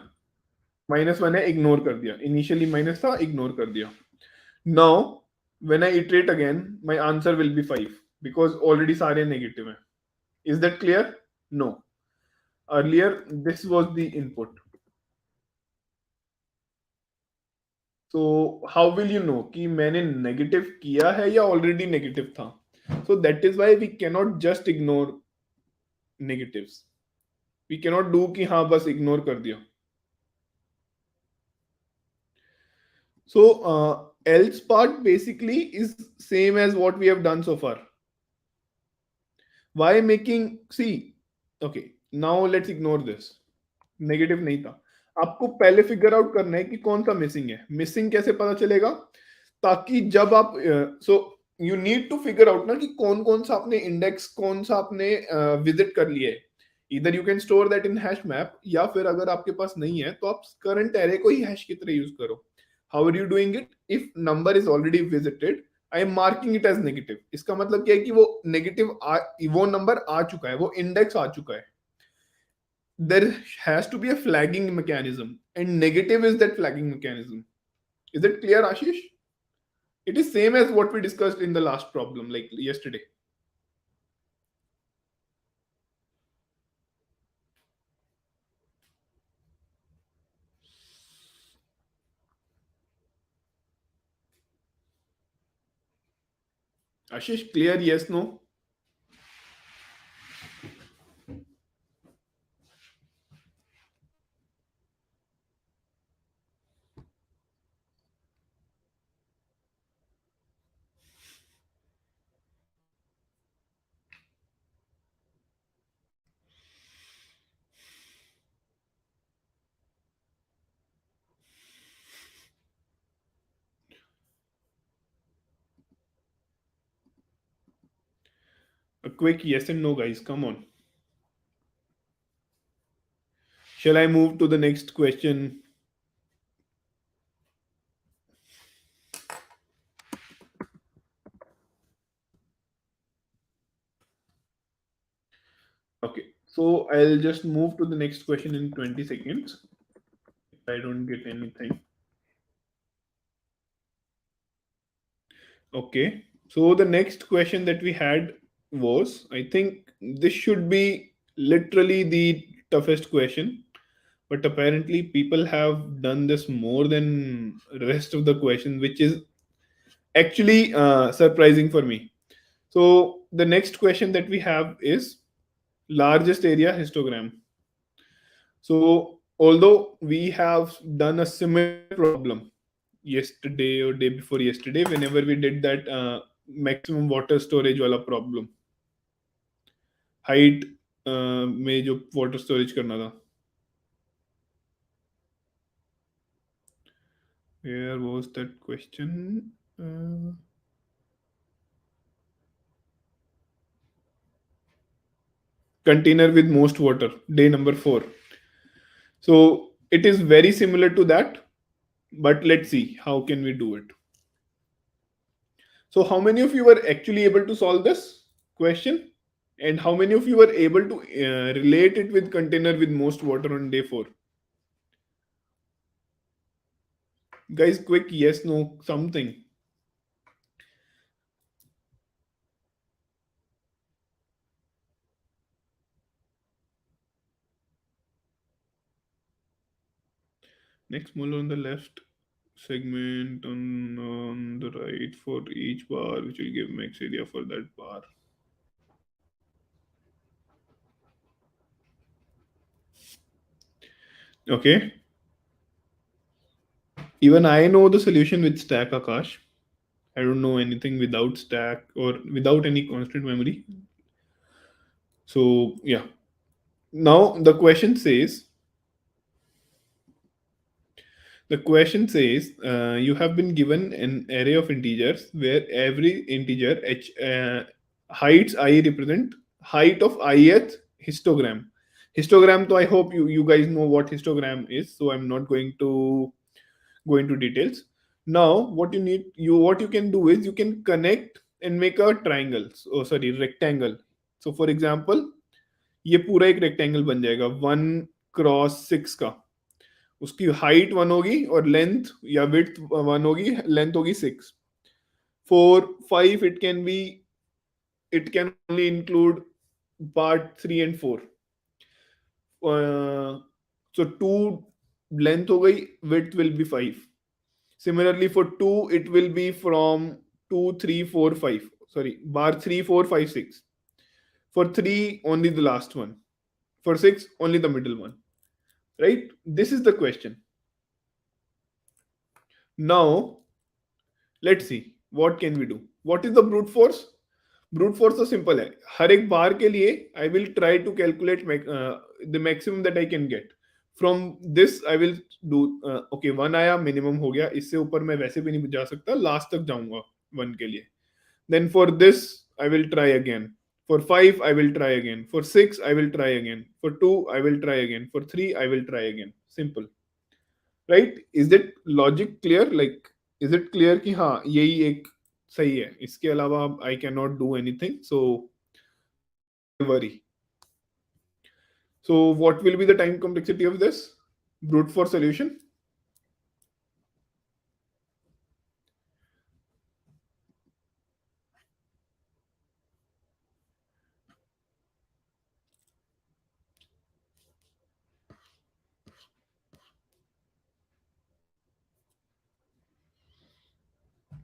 -1 है, इग्नोर कर दिया, इनिशियली माइनस था, इग्नोर कर दिया। Now when I iterate again, my answer will be 5 because already सारे negative हैं. Is that clear? No. Earlier this was the input. So how will you know कि मैंने negative किया है या already negative था? So that is why we cannot just ignore negatives. We cannot do कि हाँ बस ignore कर दिया. So else part basically is same as what we have done so far. Why making, see, okay, now let's ignore this. Negative नहीं था, आपको पहले figure out करना है कि कौन सा मिसिंग है. मिसिंग कैसे पता चलेगा, ताकि जब आप, so you need to figure out ना कि कौन कौन सा आपने इंडेक्स, कौन सा आपने विजिट कर लिया है. इधर you can store that in hash map, या फिर अगर आपके पास नहीं है तो आप करंट एरे को ही हैश की तरह यूज करो. How are you doing it, if number is already visited, I am marking it as negative. इसका मतलब क्या है कि वो नेगेटिव, वो नंबर आ चुका है, वो इंडेक्स आ चुका है. There has to be a flagging mechanism, and negative is that flagging mechanism. Is it clear, Ashish? It is same as what we discussed in the last problem, like yesterday. Ashish, clear? Yes, no? A quick yes and no, guys. Come on. Shall I move to the next question? Okay, so I'll just move to the next question in 20 seconds. If I don't get anything. Okay, so the next question that we had was, I think this should be literally the toughest question, but apparently people have done this more than rest of the question, which is actually surprising for me. So the next question that we have is largest area histogram. So although we have done a similar problem yesterday or day before yesterday, whenever we did that maximum water storage wala problem, height में जो water storage करना था, where was that question? Container with most water, day number 4. So it is very similar to that, but let's see how can we do it. So how many of you were actually able to solve this question, and how many of you were able to relate it with container with most water on day 4? Guys, quick yes no something. Next molar on the left, segment on the right for each bar, which will give max area for that bar. Okay. Even I know the solution with stack, Akash. I don't know anything without stack or without any constant memory. So yeah. Now the question says you have been given an array of integers where every integer heights I represent height of ith histogram. Histogram, so I hope you guys know what histogram is, so I'm not going to go into details. Now what you can do is you can connect and make a triangle, oh sorry, rectangle. So for example, ये पूरा एक rectangle बन जाएगा 1 cross 6 का. उसकी height 1 होगी और length या विड्थ 1 होगी, लेंथ होगी 6. 4 5 it can only include part 3 and 4. So 2 length हो गई, width will be 5. Similarly for 2 it will be from 2 3 4 5, sorry, bar 3 4 5 6. For 3 only the last one. For 6 only the middle one. Right, this is the question. Now let's see what can we do. What is the brute force? Brute force तो simple है, हर एक बार के लिए I will try to calculate the maximum that I can get from this. I will do okay, one आया, minimum हो गया, इससे ऊपर मैं वैसे भी नहीं जा सकता, लास्ट तक जाऊंगा वन के लिए। Then for this I will try again, for 5 I will try again, for 6 I will try again, for 2 I will try again, for 3 I will try again, simple, right? Is that logic clear? Like, is it clear कि हाँ यही एक सही है, इसके अलावा I cannot do anything, so why worry? So what will be the time complexity of this brute force solution?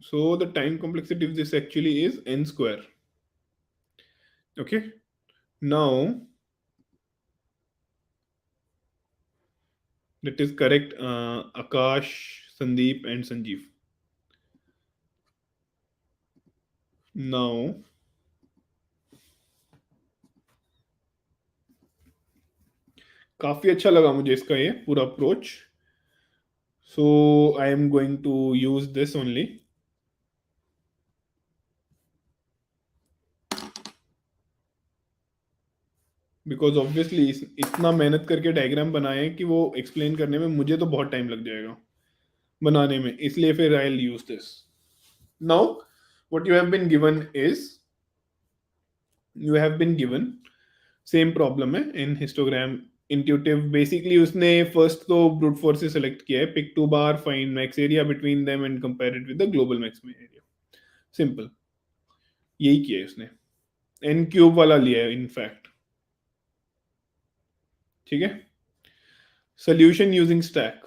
So the time complexity of this actually is n square. Okay, now that is correct, Akash, Sandeep, and Sanjeev. Now काफी अच्छा लगा मुझे इसका ये पूरा approach, so I am going to use this only. Because obviously इतना मेहनत करके डायग्राम बनाए हैं कि वो एक्सप्लेन करने में मुझे तो बहुत टाइम लग जाएगा बनाने में, इसलिए फिर I will use this. Now what you have been given is, you have been given same problem है इन हिस्टोग्राम इंट्यूटिव। बेसिकली उसने फर्स्ट तो ब्रूट फोर्स से सेलेक्ट किया है, pick two bar, find max area between them and compare it with the global maximum area, simple, यही किया है उसने। एन क्यूब वाला लिया है इनफैक्ट, ठीक है। सोल्यूशन यूजिंग स्टैक,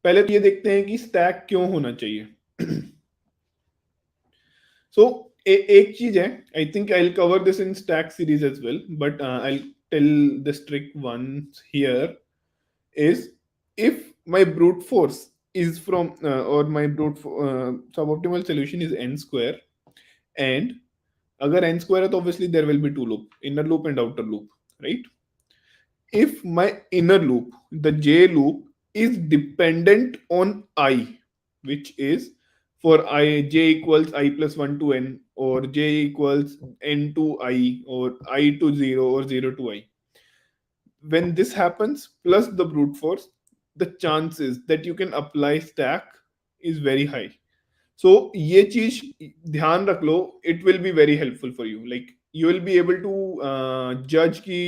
पहले तो ये देखते हैं कि स्टैक क्यों होना चाहिए। सो एक चीज है, I think I will cover this in stack series as well, but I tell this trick once here is, if my brute force is from or my suboptimal solution is n square, and अगर n square है तो obviously there will be two loop, inner loop and outer loop, right? If my inner loop, the j loop, is dependent on I, which is for I, j equals I plus 1 to n, or j equals n to I, or I to 0, or 0 to I, when this happens plus the brute force, the chances that you can apply stack is very high. So ये चीज ध्यान रख लो, it will be very helpful for you, like you will be able to judge कि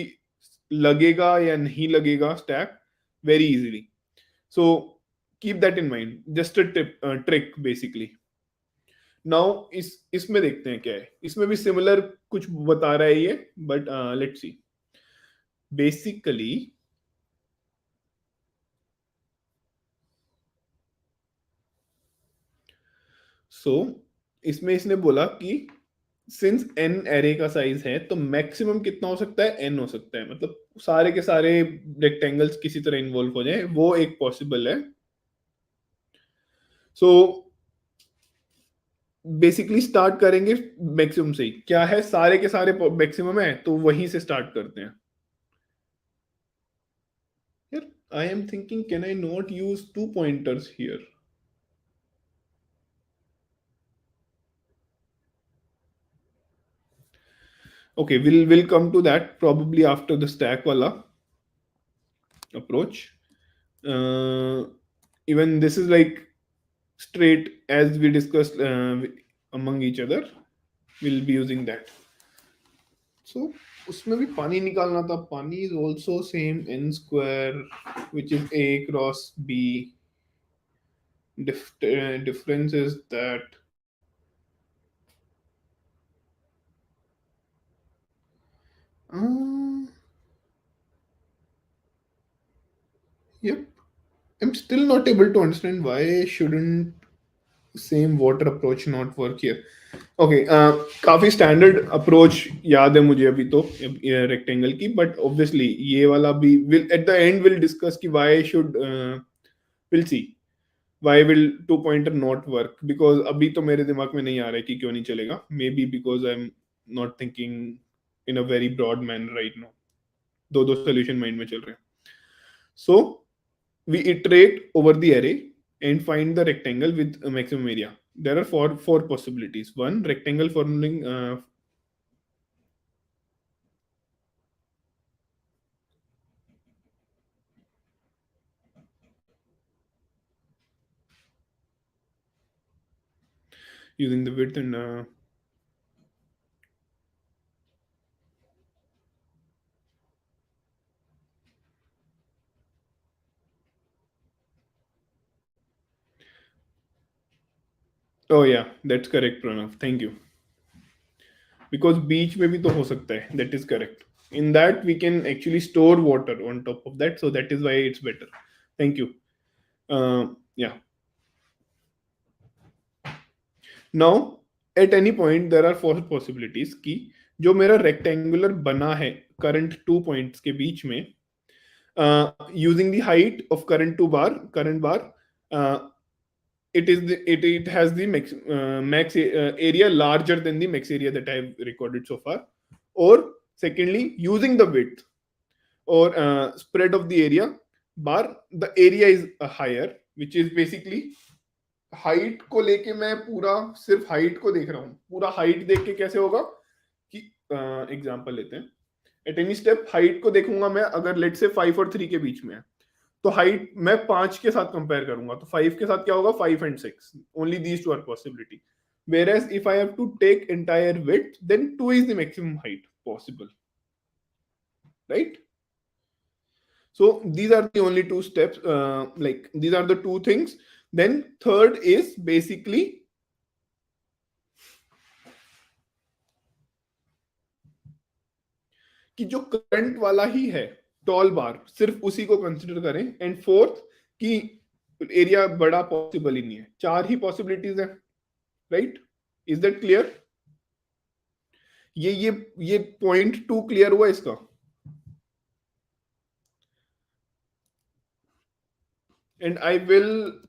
लगेगा या नहीं लगेगा stack very easily. So keep that in mind, just a tip, trick basically. Now इसमें देखते हैं क्या है, इसमें भी similar कुछ बता रहा है ये, but let's see. Basically सो इसमें इसने बोला कि सिंस n एरे का साइज है तो मैक्सिमम कितना हो सकता है, n हो सकता है, मतलब सारे के सारे रेक्टेंगल्स किसी तरह इन्वॉल्व हो जाए, वो एक पॉसिबल है। सो बेसिकली स्टार्ट करेंगे मैक्सिमम से ही, क्या है सारे के सारे मैक्सिमम है तो वहीं से स्टार्ट करते हैं। यार I am thinking can I not use two pointers here? Okay, we'll come to that probably after the stack wala approach. Even this is like straight as we discussed among each other, we'll be using that. So उसमें भी पानी निकालना था, पानी is also same n square, which is a cross b. Difference is that yep, I'm still not able to understand why shouldn't same water approach not work here. Okay, काफी standard approach याद है मुझे अभी तो rectangle की, but obviously ये वाला भी will at the end will discuss कि why should will see why will two pointer not work? Because अभी तो मेरे दिमाग में नहीं आ रहा है कि क्यों नहीं चलेगा. Maybe because I'm not thinking in a very broad manner right now. दो दो solution mind में चल रहे हैं. So we iterate over the array and find the rectangle with a maximum area. There are four possibilities. One, rectangle forming using the width and oh yeah, that's correct, Pranav. Thank you. Because beach में भी तो हो सकता है. That is correct. In that we can actually store water on top of that, so that is why it's better. Thank you. Yeah. Now at any point there are four possibilities कि जो मेरा rectangular बना है current two points के बीच में, using the height of current bar, uh, it has the max area larger than the max area that I have recorded so far. Or secondly, using the width or spread of the area bar, the area is higher, which is basically height को लेके मैं पूरा सिर्फ height को देख रहा हूँ. पूरा हाइट देख के कैसे होगा कि एग्जांपल लेते हैं. एट एनी स्टेप हाइट को देखूंगा मैं, अगर लेट से 5 और 3 के बीच में है तो हाइट मैं 5 के साथ कंपेयर करूंगा, तो 5 के साथ क्या होगा, 5 and 6. Only these two are possibility. Whereas if I have to take entire width, then 2 is the maximum height possible, right? So these are the only two steps, like these are the two things. Then third is basically कि जो current वाला ही है toll बार, सिर्फ उसी को consider करें. And fourth कि area बड़ा पॉसिबल ही नहीं है. चार ही पॉसिबिलिटीज है, राइट? Is that clear? ये पॉइंट टू क्लियर हुआ इसका? And I will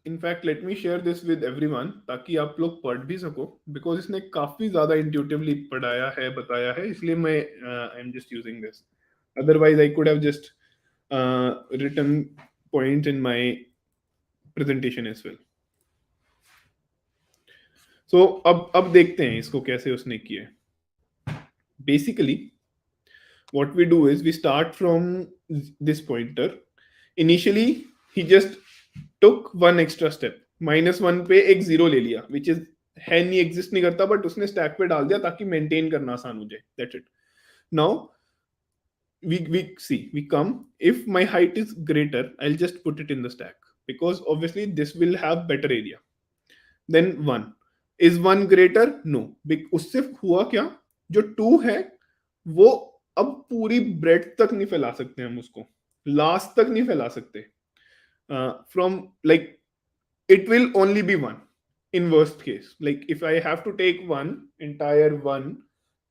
in fact let me share this with everyone ताकि आप लोग पढ़ भी सको, बिकॉज इसने काफी ज्यादा इंट्यूटिवली पढ़ाया है, बताया है, इसलिए मैं I am just using this. Otherwise, I could have just written points in my presentation as well. So अब देखते हैं इसको कैसे उसने किया है. Basically, what we do is we start from this pointer. Initially, he just took one extra step. -1 पे एक जीरो ले लिया, which is है नहीं, एग्जिस्ट नहीं करता, बट उसने स्टैक पे डाल दिया ताकि मेंटेन करना आसान हो जाए. That's it. Now we come, if my height is greater, I'll just put it in the stack because obviously this will have better area. Then 1 is 1 greater? No. उससे हुआ क्या, जो 2 है वो अब पूरी ब्रेड तक नहीं फैला सकते हम उसको, लास्ट तक नहीं फैला सकते. From like it will only be 1 in worst case. Like if I have to take entire 1,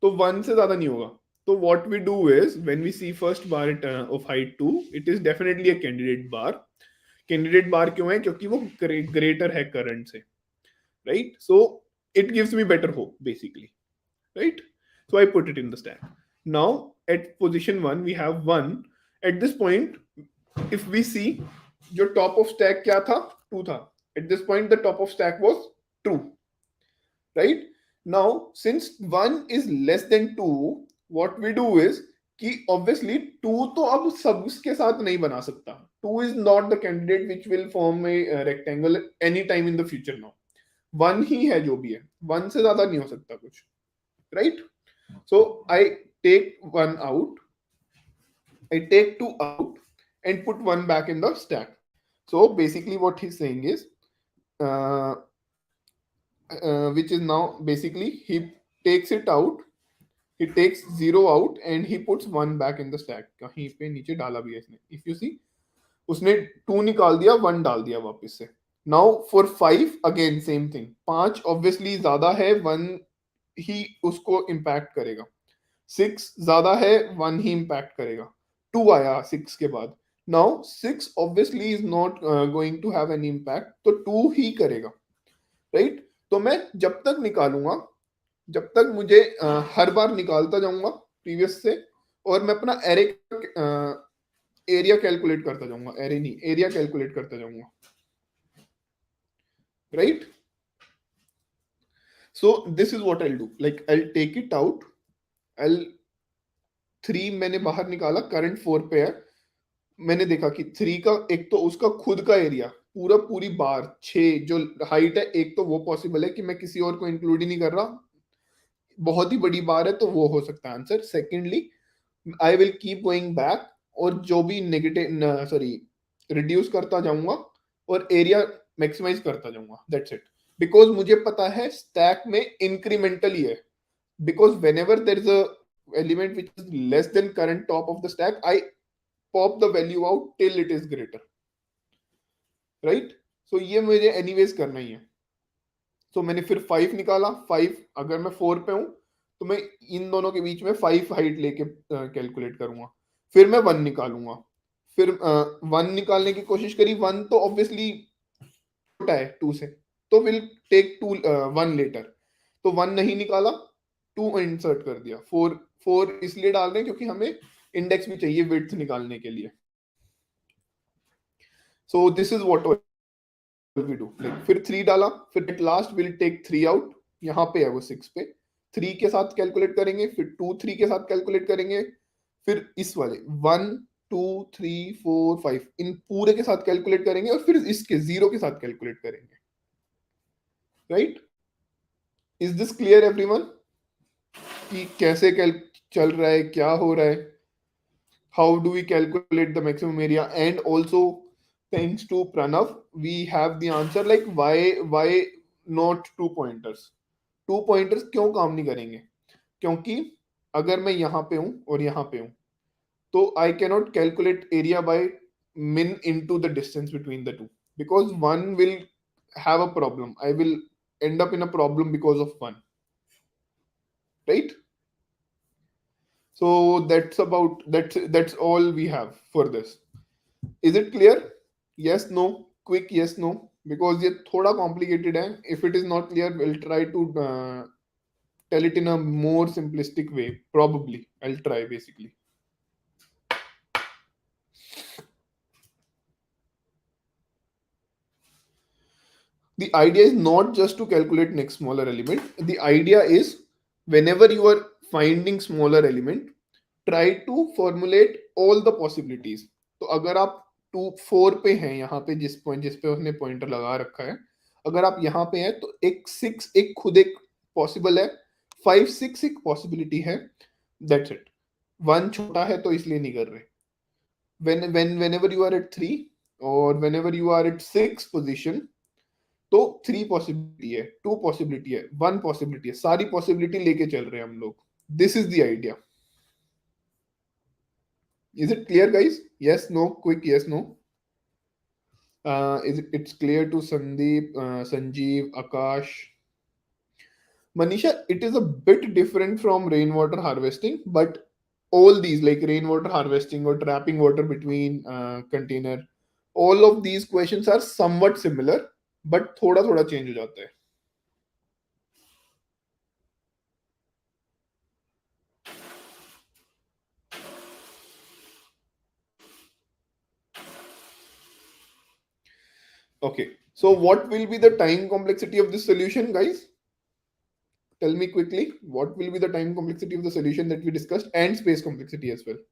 तो 1 से ज्यादा नहीं होगा. So what we do is when we see first bar of height 2, it is definitely a candidate bar. Candidate bar क्यों है? क्योंकि वो greater है current से, right? So it gives me better hope basically, right? So I put it in the stack. Now at position 1 we have 1. At this point if we see, जो top of stack क्या था? 2 था. At this point the top of stack was true, right? Now since 1 is less than 2, what we do is कि obviously 2 तो अब सब के साथ नहीं बना सकता. 2 is not the candidate which will form a rectangle any time in the future. Now 1 ही है जो भी है, 1 से ज्यादा नहीं हो सकता कुछ, right? So I take 1 out, I take 2 out and put 1 back in the stack. So basically what he's saying is which is now basically he takes it out, he takes 0 out and he puts 1 back in the stack. कहीं पे नीचे डाला भी है इसने. If you see, उसने 2 निकाल दिया, 1 डाल दिया वापस से. Now for 5 again same thing. 5 obviously ज्यादा है, 1 ही उसको impact करेगा. 6 ज्यादा है, 1 ही impact करेगा. 2 आया 6 के बाद. Now 6 obviously is not going to have any impact, तो 2 ही करेगा, राइट? तो मैं जब तक निकालूंगा, जब तक मुझे हर बार निकालता जाऊंगा प्रीवियस से, और मैं अपना एरे एरिया कैलकुलेट करता जाऊंगा, एरे नहीं, एरिया कैलकुलेट करता जाऊंगा, right? So this is what I do, like I take it out, I 3 मैंने बाहर निकाला, करंट 4 पे है, मैंने देखा कि 3 का एक तो उसका खुद का एरिया पूरा पूरी बार 6 जो हाइट है, एक तो वो पॉसिबल है कि मैं किसी और को इंक्लूड ही नहीं कर रहा, बहुत ही बड़ी बार है, तो वो हो सकता है answer. Secondly I will keep going back, और जो भी नेगेटिव सॉरी रिड्यूस करता जाऊंगा और एरिया मैक्सिमाइज करता जाऊंगा, दैट्स इट। बिकॉज मुझे पता है स्टैक में इंक्रीमेंटल ही है, because whenever there is a element which is less than current top of the stack, I pop the value out till it is greater, right? So ये मुझे anyways करना ही है। तो मैंने फिर 5 निकाला, 5 अगर मैं 4 पे हूं तो मैं इन दोनों के बीच में 5 हाइट लेके कैलकुलेट करूंगा, फिर मैं 1 निकालूंगा, फिर 1 निकालने की कोशिश करी, 1 तो ऑब्वियसली छोटा है 2 से, तो विल टेक 2 1 लेटर, तो 1 नहीं निकाला, 2 इंसर्ट कर दिया, 4 4 इसलिए डाल रहे हैं क्योंकि हमें इंडेक्स भी चाहिए विड्थ निकालने के लिए। So this is what we do, like फिर 3 डाला, फिर at last will take 3 out, यहाँ पे है वो 6 पे, 3 के साथ कैलकुलेट करेंगे, फिर 2 3 के साथ कैलकुलेट करेंगे, फिर इस वाले 1 2 3 4 5 इन पूरे के साथ कैलकुलेट करेंगे, और फिर इसके 0 के साथ कैलकुलेट करेंगे, right? Is this clear everyone कि कैसे चल रहा है, क्या हो रहा है? How do we calculate the maximum area? And also, thanks to Pranav, we have the answer, like why not 2 pointers? 2 pointers क्यों काम नहीं करेंगे? क्योंकि अगर मैं यहाँ पे हूँ और यहाँ पे हूँ, तो I cannot calculate area by min into the distance between the two, because one will have a problem. I will end up in a problem because of one, right? So that's all we have for this. Is it clear? Yes, no, quick yes, no, because ये थोड़ा complicated है. If it is not clear, we'll try to tell it in a more simplistic way. Probably, I'll try basically. The idea is not just to calculate next smaller element. The idea is whenever you are finding smaller element, try to formulate all the possibilities. तो अगर आप 4 पे हैं, यहाँ पे जिस पे उसने पॉइंटर लगा रखा है, अगर आप यहाँ पे हैं तो एक 6 एक खुद एक पॉसिबल है, 5 6 एक पॉसिबिलिटी है, दैट्स इट। 1 छोटा है तो इसलिए नहीं कर रहे। whenever you are at 3 और whenever you are at 6 position, तो 3 पॉसिबिलिटी है, 2 पॉसिबिलिटी है, 1 पॉसिबिलिटी है, सारी पॉसिबिलिटी लेके चल रहे हैं हम लोग। This is the idea. Is it clear, guys? Yes, no, quick yes, no. It's clear to Sandeep, Sanjeev, Akash. Manisha, it is a bit different from rainwater harvesting, but all these, like rainwater harvesting or trapping water between container, all of these questions are somewhat similar, but थोड़ा थोड़ा change हो जाता है। Okay, so what will be the time complexity of this solution, guys? Tell me quickly, what will be the time complexity of the solution that we discussed, and space complexity as well?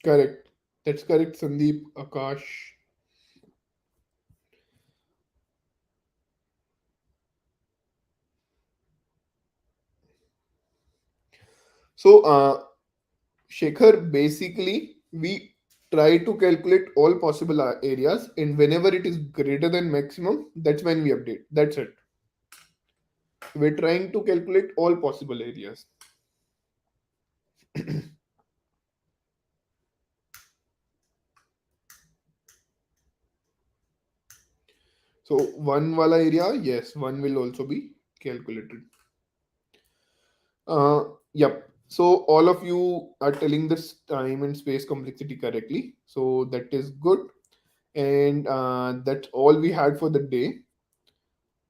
Correct. That's correct, Sandeep, Akash. So, Shekhar, basically, we try to calculate all possible areas, and whenever it is greater than maximum, that's when we update. That's it. We're trying to calculate all possible areas. So one wala area, yes, one will also be calculated. Uh, yep. So all of you are telling this time and space complexity correctly. So that is good. And that's all we had for the day.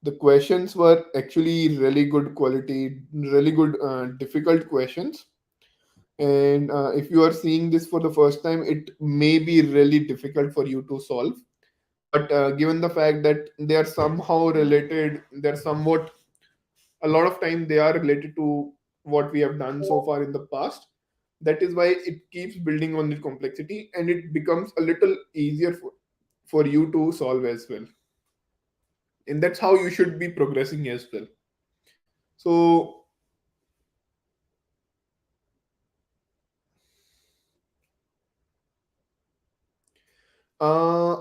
The questions were actually really good quality, really good, difficult questions. And if you are seeing this for the first time, it may be really difficult for you to solve. But given the fact that they are somehow related, they're somewhat, a lot of time they are related to what we have done so far in the past. That is why it keeps building on the complexity, and it becomes a little easier for you to solve as well. And that's how you should be progressing as well. So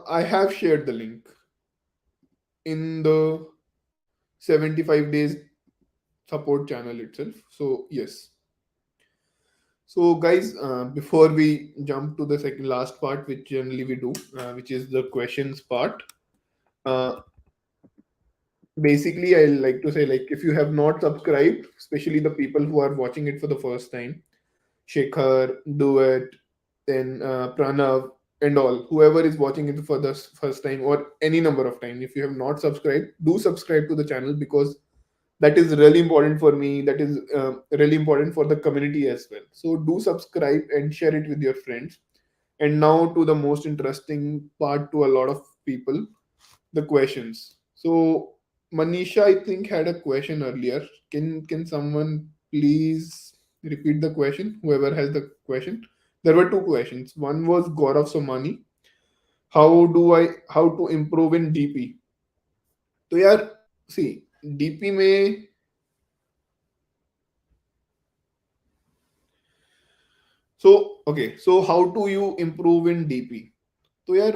I have shared the link in the 75 days support channel itself. So yes. So guys, before we jump to the second last part, which generally we do, which is the questions part, uh, basically I like to say, like, if you have not subscribed, especially the people who are watching it for the first time, Shekhar, Duet, then Pranav, and all, whoever is watching it for the first time or any number of time, if you have not subscribed, do subscribe to the channel, because that is really important for me. That is really important for the community as well. So do subscribe and share it with your friends. And now to the most interesting part to a lot of people, the questions. So Manisha, I think, had a question earlier. Can someone please repeat the question? Whoever has the question. There were two questions. One was Gaurav Somani. How to improve in DP? तो यार, see, DP में, so how do you improve in DP? तो यार,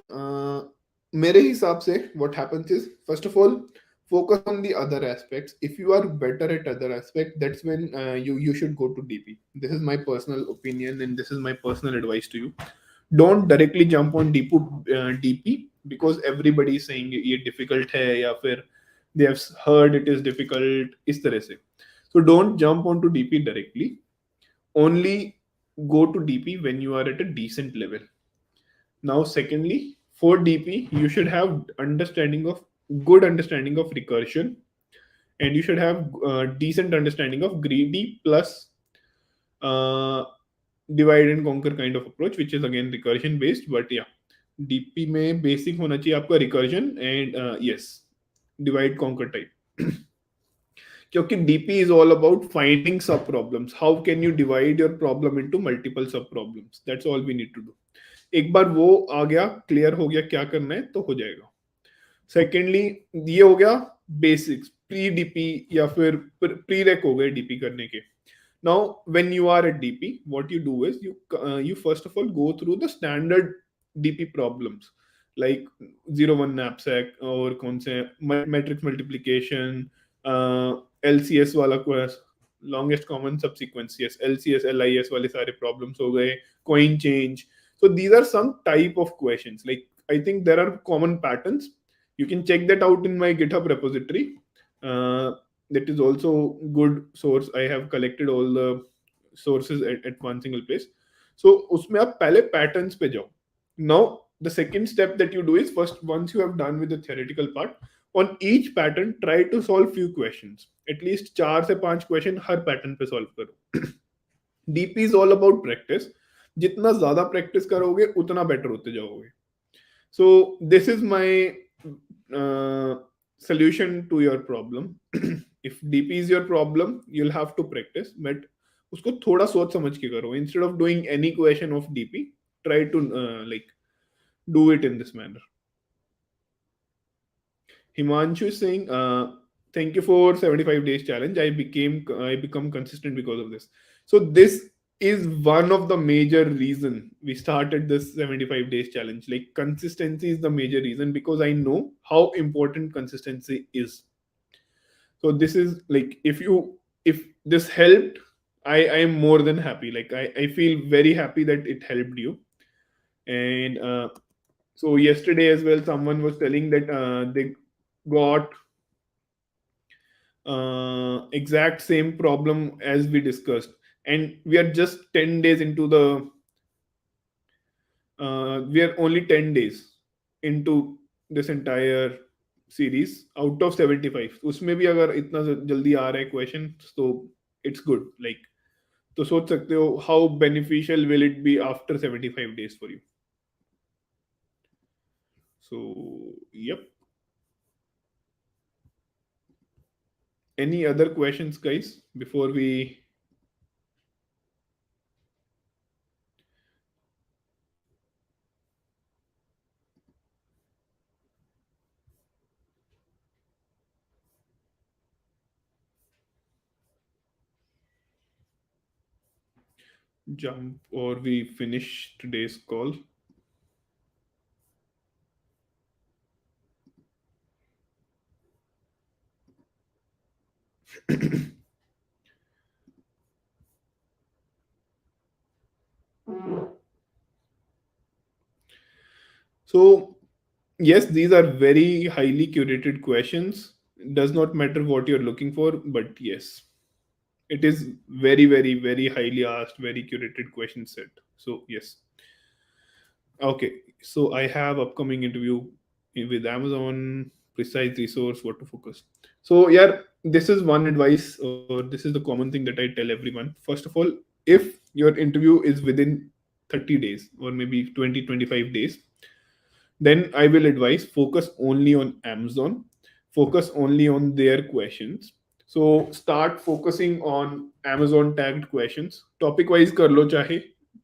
मेरे हिसाब से what happens is, first of all, focus on the other aspects. If you are better at other aspects, that's when you should go to DP. This is my personal opinion, and this is my personal advice to you. Don't directly jump on DP because everybody is saying ये difficult है, या फिर they have heard it is difficult, इस तरह से. So don't jump onto DP directly. Only go to DP when you are at a decent level. Now, secondly, for DP, you should have good understanding of recursion, and you should have decent understanding of greedy plus uh, divide and conquer kind of approach, which is again recursion based. But yeah, DP में basic होना चाहिए आपका recursion and yes, divide conquer type. क्योंकि DP is all about finding sub problems. How can you divide your problem into multiple sub problems. That's all we need to do. एक बार वो आ गया, clear हो गया क्या करना है, तो हो जाएगा. सेकेंडली, ये हो गया बेसिक्स, प्री डीपी या फिर प्री रेक हो गए डीपी करने के. Now, when you are at DP, what you do is you first of all go through the standard DP problems, like 01 knapsack और कौन से matrix multiplication, LCS वाला course, longest common subsequence, yes, LCS LIS वाले सारे problems हो गए, coin change. So these are some type of questions. Like, I think there are common patterns. You can check that out in my GitHub repository. Uh, that is also good source. I have collected all the sources at one single place. So उसमें आप पहले patterns पे जाओ. Now the second step that you do is, first, once you have done with the theoretical part, on each pattern try to solve few questions. At least 4 से 5 question हर pattern पे solve करो. DP is all about practice. जितना ज्यादा practice करोगे उतना better होते जाओगे. So this is my solution to your problem. If DP is your problem, you'll have to practice, but उसको थोड़ा सोच समझ के करो. Instead of doing any question of DP, try to like do it in this manner. Himanshu is saying, thank you for 75 days challenge. I become consistent because of this. So this is one of the major reason we started this 75 days challenge. Like consistency is the major reason, because I know how important consistency is. So this is like, if this helped, I am more than happy. Like I feel very happy that it helped you. And so yesterday as well, someone was telling that they got exact same problem as we discussed, and we are just 10 days into the we are only 10 days into this entire series out of 75. उसमें भी अगर इतना जल्दी आ रहा है question, तो it's good. Like तो सोच सकते हो how beneficial will it be after 75 days for you. So yep. Any other questions, guys, before we jump or we finish today's call? So yes, these are very highly curated questions. Does not matter what you're looking for, but yes, it is very, very, very highly asked, very curated question set. So yes. Okay, so I have upcoming interview with Amazon, precise resource, what to focus. So yeah, this is one advice, or this is the common thing that I tell everyone. First of all, if your interview is within 30 days or maybe 20 25 days, then I will advise focus only on Amazon, focus only on their questions. So start focusing on Amazon tagged questions. Topic wise कर लो, चाहे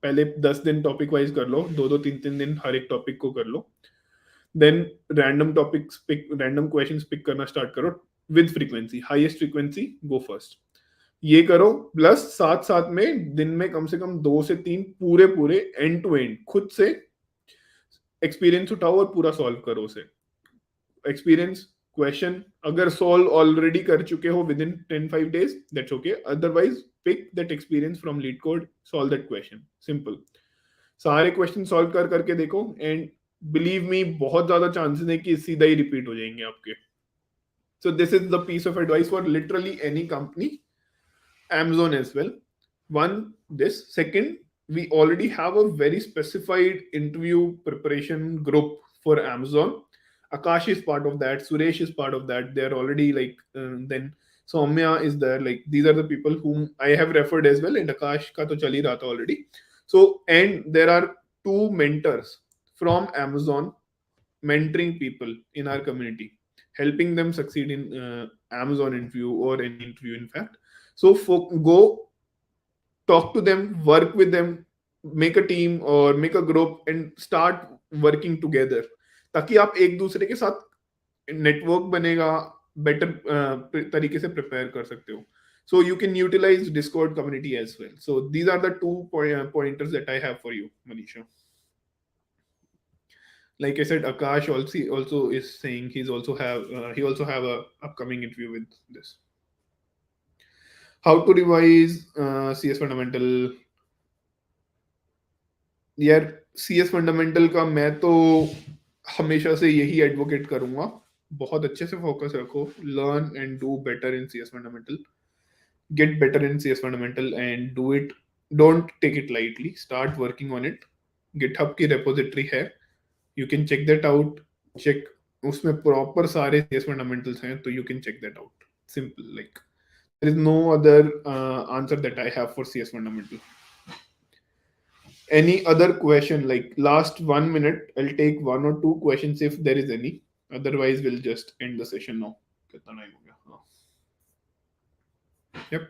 पहले 10 दिन topic wise कर लो, दो दो तीन तीन दिन हर एक टॉपिक को कर लो. देन रैंडम क्वेश्चंस पिक करना स्टार्ट करो with frequency, highest frequency go first. ये करो, प्लस साथ साथ में दिन में कम से कम 2 से 3 पूरे पूरे एंड टू एंड खुद से एक्सपीरियंस उठाओ और पूरा सॉल्व करो उसे. एक्सपीरियंस क्वेश्चन अगर सॉल्व ऑलरेडी कर चुके हो within 10 5 days, that's okay. Otherwise pick that experience from LeetCode, solve that question, simple. सारे क्वेश्चन सॉल्व कर करके देखो, एंड बिलीव मी, बहुत ज्यादा चांसेस है कि सीधा ही रिपीट हो जाएंगे आपके. So this is the piece of advice for literally any company, Amazon as well. One, this. Second, we already have a very specified interview preparation group for Amazon. Akash is part of that. Suresh is part of that. They're already like, then Soumya is there. Like, these are the people whom I have referred as well. And Akash ka to chali raha tha already. So, and there are two mentors from Amazon mentoring people in our community, helping them succeed in Amazon interview or any interview, in fact. So go talk to them, work with them, make a team or make a group and start working together, ताकि आप एक दूसरे के साथ network बनेगा, better तरीके से prepare कर सकते हो. So you can utilize Discord community as well. So these are the two pointers that I have for you, Manisha. Like I said, Akash also is saying he also have a upcoming interview with this. How to revise CS fundamental. यार CS fundamental का मैं तो हमेशा से यही advocate करूंगा, बहुत अच्छे से फोकस रखो, learn and do better in CS fundamental, get better in CS fundamental and do it. Don't take it lightly, start working on it. GitHub की रेपोजिटरी है, you can check that out. Check, उसमें proper सारे CS fundamentals हैं, तो you can check that out. Simple, like there is no other answer that I have for CS fundamental. Any other question? Like last 1 minute, I'll take one or two questions if there is any. Otherwise, we'll just end the session now. कितना time हो गया? हाँ. Yep.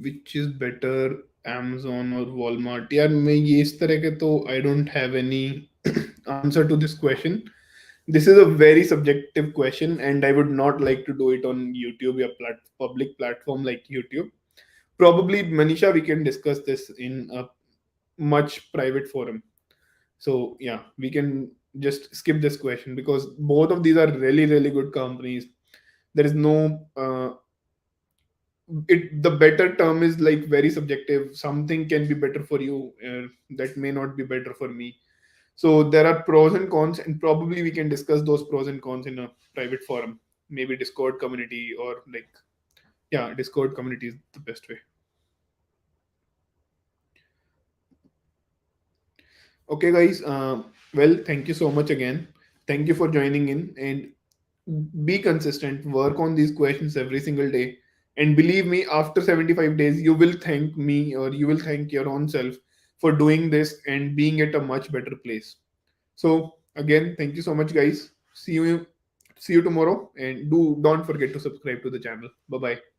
which is better, Amazon or Walmart? यार मैं ये इस तरह के तो I don't have any answer to this question. This is a very subjective question, and I would not like to do it on YouTube or public platform like YouTube. Probably, Manisha, we can discuss this in a much private forum. So yeah, we can just skip this question because both of these are really, really good companies. There is no it. The better term is like very subjective. Something can be better for you, that may not be better for me. So there are pros and cons, and probably we can discuss those pros and cons in a private forum, maybe Discord community, or like, yeah, Discord community is the best way. Okay, guys. Well, thank you so much again. Thank you for joining in, and be consistent. Work on these questions every single day. And believe me, after 75 days, you will thank me, or you will thank your own self for doing this and being at a much better place. So again, thank you so much, guys. See you tomorrow, and don't forget to subscribe to the channel. Bye bye.